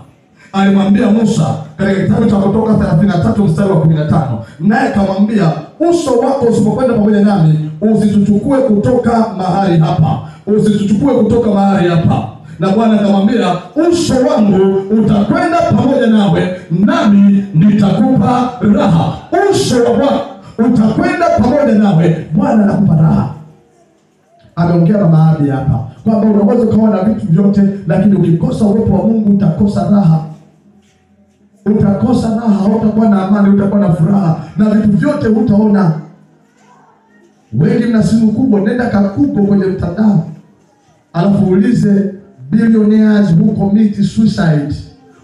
Alimwambia Musa katika kitabu cha Kutoka 33 mstari wa 15, naye akamwambia, uso wako usipokwenda pamoja nami, usituchukue kutoka mahali hapa. Usituchukue kutoka mahali hapa. na Bwana akamwambia, uso wangu utakwenda pamoja nawe, nami nitakupa raha. Uso wa Bwana utakwenda pamoja nawe, Bwana anakupa raha. Ameongea na Maabi hapa kwamba unaweza kuwa na vitu vyote, lakini ukikosa uwepo wa Mungu utakosa raha. Utakosa raha, utakuwa na amani, utakuwa na furaha, na vitu vyote utaona. Wengi mna simu kubwa, nenda kakuko kwenye mtandao, alafu ulize billionaires who commit suicide.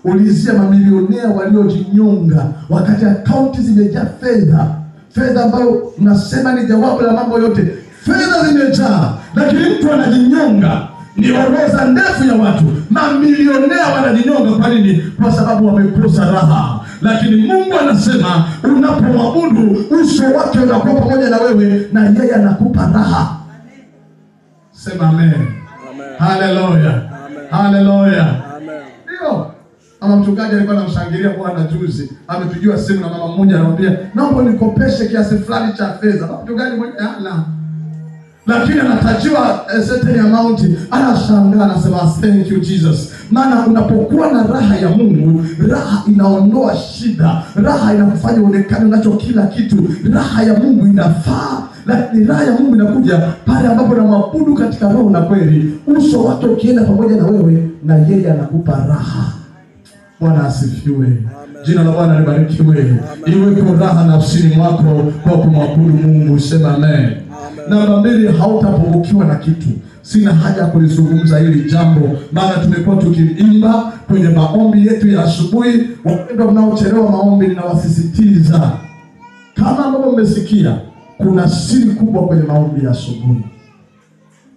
Ulizia mamilionea waliojinyonga wakati akaunti zimejaa fedha. Fedha ambayo nasema ni jawabu la mambo yote. Fedha zimejaa, lakini mtu anajinyonga. Ni orodha ndefu ya watu. Mamilionea wanajinyonga. Kwa nini? Kwa sababu wamekosa raha. Lakini Mungu anasema unapomwabudu, uso wake unakuwa pamoja na wewe, na yeye anakupa raha. Sema amen. Haleluya. Haleluya. Ndio. Mama mchungaji alikuwa anamshangilia Bwana juzi. Amepigiwa simu na mama mmoja, anamwambia, naomba nikopeshe kiasi fulani cha fedha. Mama mchungaji mwenye hana, lakini anatajiwa certain amount. Anashangaa, anasema thank you Jesus. Maana unapokuwa na raha ya Mungu, raha inaondoa shida. Raha inakufanya uonekane unacho kila kitu. Raha ya Mungu inafaa. Lakini raha ya Mungu inakuja pale ambapo unamwabudu katika roho na kweli. Uso wake ukienda pamoja na wewe, na yeye anakupa raha. Bwana asifiwe. Jina la Bwana libarikiwe. Iwe raha nafsini mwako kwa kumwabudu Mungu. Sema amen. Namba 2, hautapungukiwa na kitu. Sina haja ya kulizungumza hili jambo, maana tumekuwa tukiimba kwenye maombi yetu ya asubuhi. Wapendwa mnaochelewa maombi, ninawasisitiza, kama ambavyo mmesikia, kuna siri kubwa kwenye maombi ya asubuhi.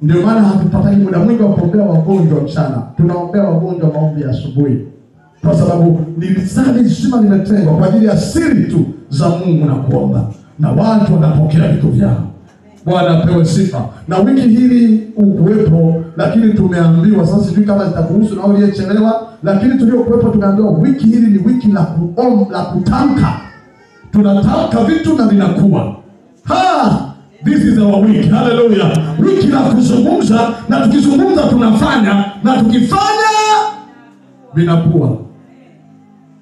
Ndio maana hatupataki muda mwingi wa kuombea wagonjwa mchana. Tunaombea wagonjwa maombi ya asubuhi, kwa sababu ni lisali zima limetengwa kwa ajili ya siri tu za Mungu na kuomba, na watu wanapokea vitu vyao. Bwana apewe sifa. Na wiki hili ukuwepo, lakini tumeambiwa, sasa sijui kama zitakuhusu na uliyechelewa, lakini tuliokuwepo tumeambiwa wiki hili ni wiki la kuomba, la kutamka. Tunatamka vitu na vinakuwa. This is our week. Hallelujah. Wiki la kuzungumza, na tukizungumza tunafanya, na tukifanya vinakuwa.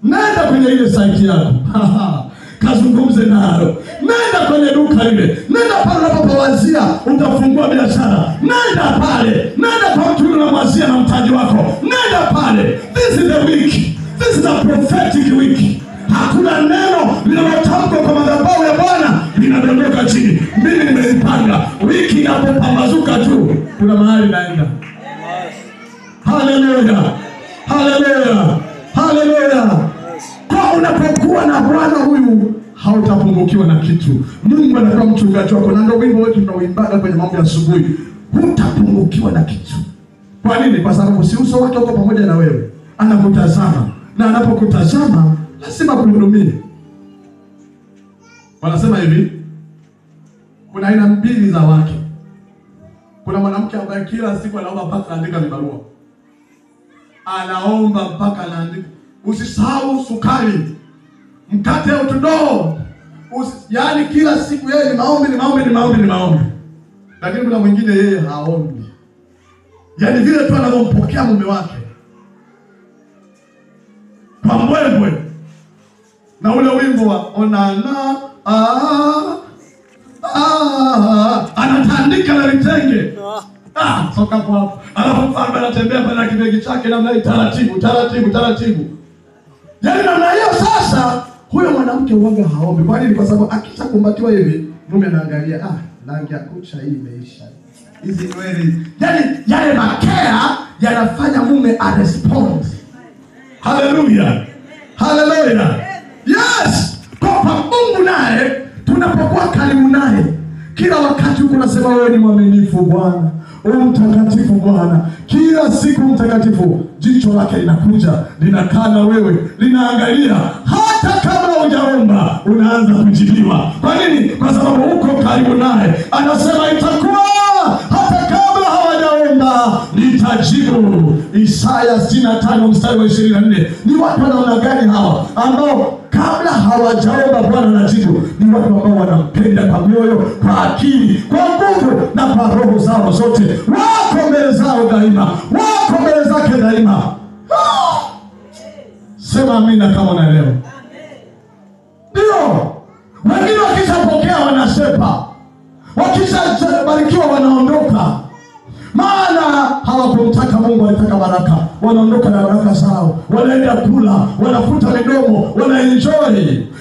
Nenda kwenye ile site yako. Kazungumze nalo. Nenda kwenye duka lile. Nenda pale unapowazia utafungua biashara. Nenda pale. Nenda kwa mtu unamwazia na mtaji wako. Nenda pale. This is the week. This is a prophetic week. Hakuna neno linalotamkwa kwa madhabahu ya Bwana linadondoka chini. Mimi nimelipanga. Wiki inapopambazuka tu, kuna mahali naenda. Haleluya. Haleluya. Haleluya. Kwa unapokuwa na Bwana huyu, hautapungukiwa na kitu. Mungu anakuwa mchungaji wako, na ndio wimbo wetu tunaoimbaga kwenye mambo ya asubuhi. Hutapungukiwa na kitu. Kwa nini? Kwa sababu si uso wake uko pamoja na wewe. Anakutazama, na anapokutazama lazima kuhudumie. Wanasema hivi, kuna aina mbili za wake. Kuna mwanamke ambaye kila siku anaomba mpaka anaandika barua. Anaomba mpaka anaandika. Usisahau sukari, mkate au tudoo. Yaani kila siku yeye ni maombi, ni maombi, ni maombi, ni maombi. Lakini kuna mwingine yeye haombi. Yaani vile tu anavyompokea mume wake kwa mbwembwe, na ule wimbo wa onana anatandika na vitenge. Soka kwa hapo. Alafu mfalme anatembea pale kibegi chake namna hii, taratibu, taratibu, taratibu. Yaani namna hiyo. Sasa huyo mwanamke uwaga haombi. Kwa nini? Kwa sababu akishakumbatiwa hivi, mume anaangalia, rangi ya kucha hii imeisha. Hizi nywele. Yaani yale makea yanafanya mume a respond. Haleluya. Haleluya. Yes. Kwa Mungu naye tunapokuwa karibu naye, kila wakati huko nasema wewe ni mwaminifu Bwana. Mtakatifu Bwana. Kila siku mtakatifu, jicho lake linakuja, linakaa na wewe, linaangalia. Hata kabla hujaomba unaanza kujibiwa. Kwa nini? Kwa sababu uko karibu naye. Anasema itakuwa hata kabla hawajaomba. nitajibu. Isaya 65 mstari wa 24. Ni watu wanaona gani hawa ambao kabla hawajaomba Bwana anajibu? Ni watu ambao wanampenda kwa mioyo, kwa akili, kwa nguvu na kwa roho zao zote. Wako mbele zao daima, wako mbele zake daima. Sema amina kama unaelewa. Ndio. Wengine wakishapokea wanasepa, wakishabarikiwa wanaondoka. Maana hawakumtaka Mungu, walitaka baraka. Wanaondoka na baraka zao, wanaenda kula, wanafuta midomo, wanaenjoy.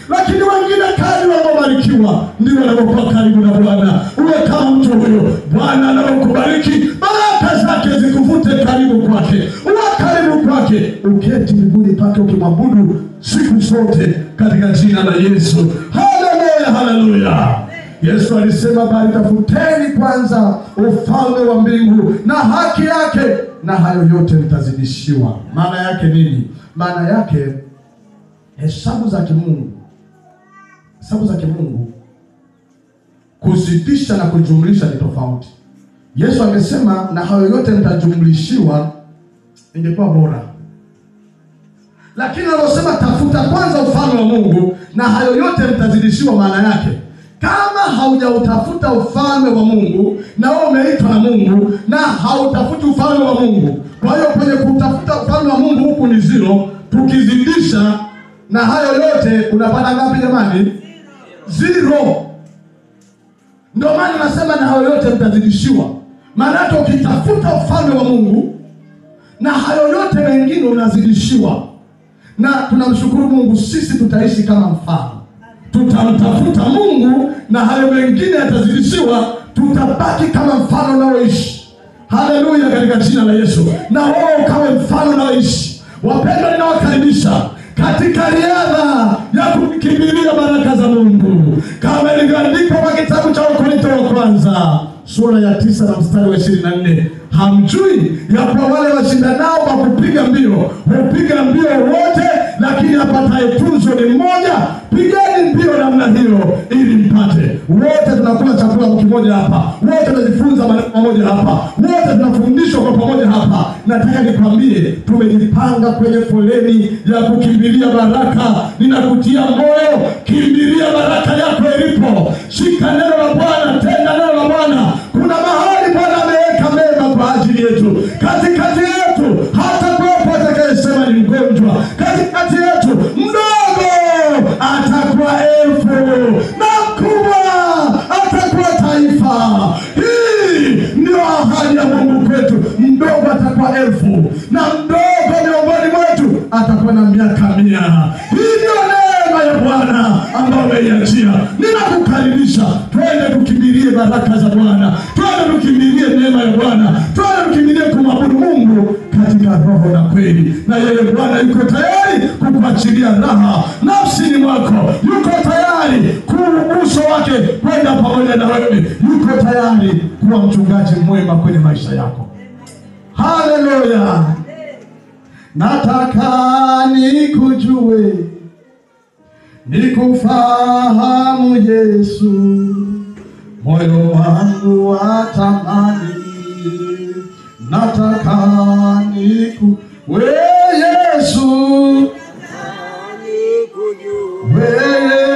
Lakini wengine kadri wanaobarikiwa ndio wanapokuwa karibu na Bwana. Uwe kama mtu huyo. Bwana anapokubariki, baraka zake zikuvute karibu kwake. Uwe karibu kwake, uketi miguuni pake ukimwabudu siku zote katika jina la Yesu. Haleluya, haleluya. Yesu alisema, bali tafuteni kwanza ufalme wa mbingu na haki yake, na hayo yote mtazidishiwa. Maana yake nini? Maana yake hesabu za kimungu, hesabu za kimungu, kuzidisha na kujumlisha ni tofauti. Yesu amesema na hayo yote mtajumlishiwa, ingekuwa bora. Lakini anaposema tafuta kwanza ufalme wa Mungu na hayo yote mtazidishiwa, maana yake kama haujautafuta ufalme wa Mungu na wewe umeitwa na Mungu na hautafuti ufalme wa Mungu, kwa hiyo kwenye kutafuta ufalme wa Mungu huku ni zero. Tukizidisha na hayo yote unapata ngapi jamani? Zero. Ndio maana nasema na hayo yote mtazidishiwa. Maana yake ukitafuta ufalme wa Mungu na hayo yote mengine unazidishiwa. Na tunamshukuru Mungu, sisi tutaishi kama mfano. Tutamtafuta Mungu na hayo mengine yatazidishiwa, tutabaki kama mfano unaoishi. Haleluya, katika jina la Yesu. Na wewe ukawe mfano unaoishi. Wapendwa, ninawakaribisha katika riadha ya kukimbilia baraka za Mungu, kama ilivyoandikwa kwa kitabu cha Wakorintho wa kwanza sura ya 9 na mstari wa 24. Hamjui ya kwa wale washindanao kwa kupiga mbio, hupiga mbio wote, lakini apataye tuzo ni mmoja. Pigeni mbio namna hiyo ili mpate. Wote tunakula chakula kimoja hapa, wote tunajifunza maneno pamoja hapa, wote tunafundishwa kwa pamoja hapa. Nataka nikwambie, tumejipanga kwenye foleni ya kukimbilia baraka. Ninakutia moyo, kimbilia baraka yako ilipo. Shika neno la Bwana, tenda neno la Bwana. Kuna mahali Bwana ameweka mema kwa ajili yetu. Katikati yetu hata kwa atakayesema ni mgonjwa, katikati yetu mdogo atakuwa elfu na mkubwa atakuwa taifa. Hii ndio ahadi ya Mungu kwetu. Mdogo atakuwa elfu na mdogo miongoni mwetu atakuwa na miaka 100. Hii ndio neema ya Bwana ambayo ameiachia. Ninakukaribisha twende tukimbilie baraka za Bwana, twende tukimbilie neema ya Bwana, twende tukimbilie kumwabudu Mungu katika roho na kweli. Na yeye Bwana yuko tayari kukuachilia raha nafsini mwako. Yuko tayari uso wake kwenda pamoja na wewe. Yuko tayari kuwa mchungaji mwema kwenye maisha yako. Haleluya. Nataka nikujue, nikufahamu Yesu, moyo wangu watamani. Nataka we Yesu, we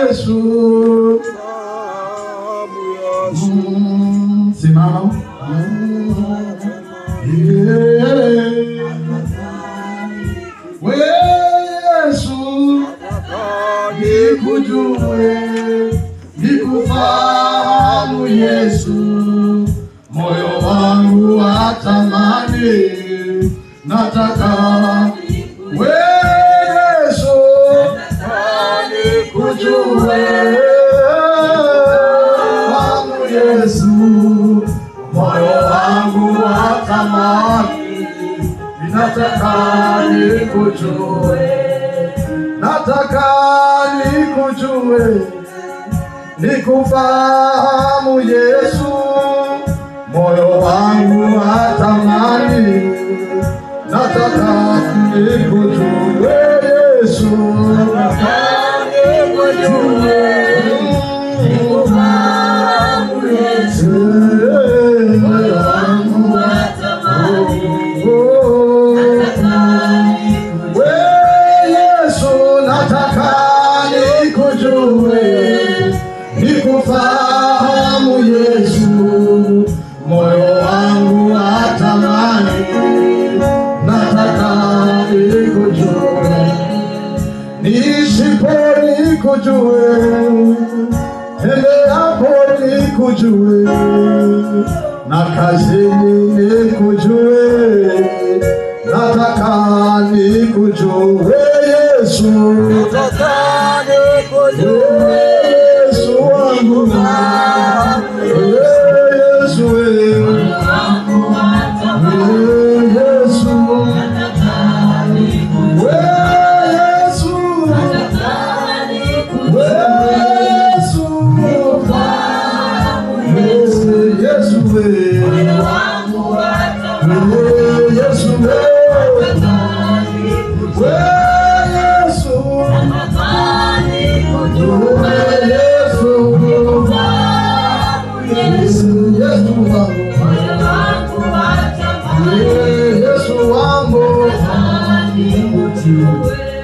Yesu, simama. We Yesu, nikujue, nikufahamu Yesu, moyo wangu watamani. Nataka we Yesu, nikujue, nikufahamu Yesu, moyo wangu watamani. Nataka nikujue, nataka nikujue, nikufahamu Yesu, moyo wangu watamani. Nataka nikujue Yesu, nataka nikujue, nikufahamu Yesu, moyo wangu watamani. Nishipo nikujue, tembeapo nikujue, na kazini nikujue, nataka nikujue Yesu, nataka nikujue Yesu wangu, Yesu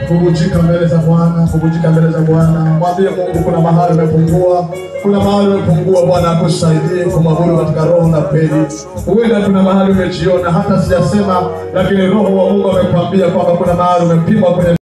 Kubujika mbele za Bwana, kubujika mbele za Bwana. Mwambie Mungu kuna mahali umepungua. Kuna mahali umepungua, Bwana akusaidie kumwabudu katika roho na kweli. Huenda kuna mahali umejiona hata sijasema, lakini roho wa Mungu amekwambia kwamba kuna mahali umepimwa kwenye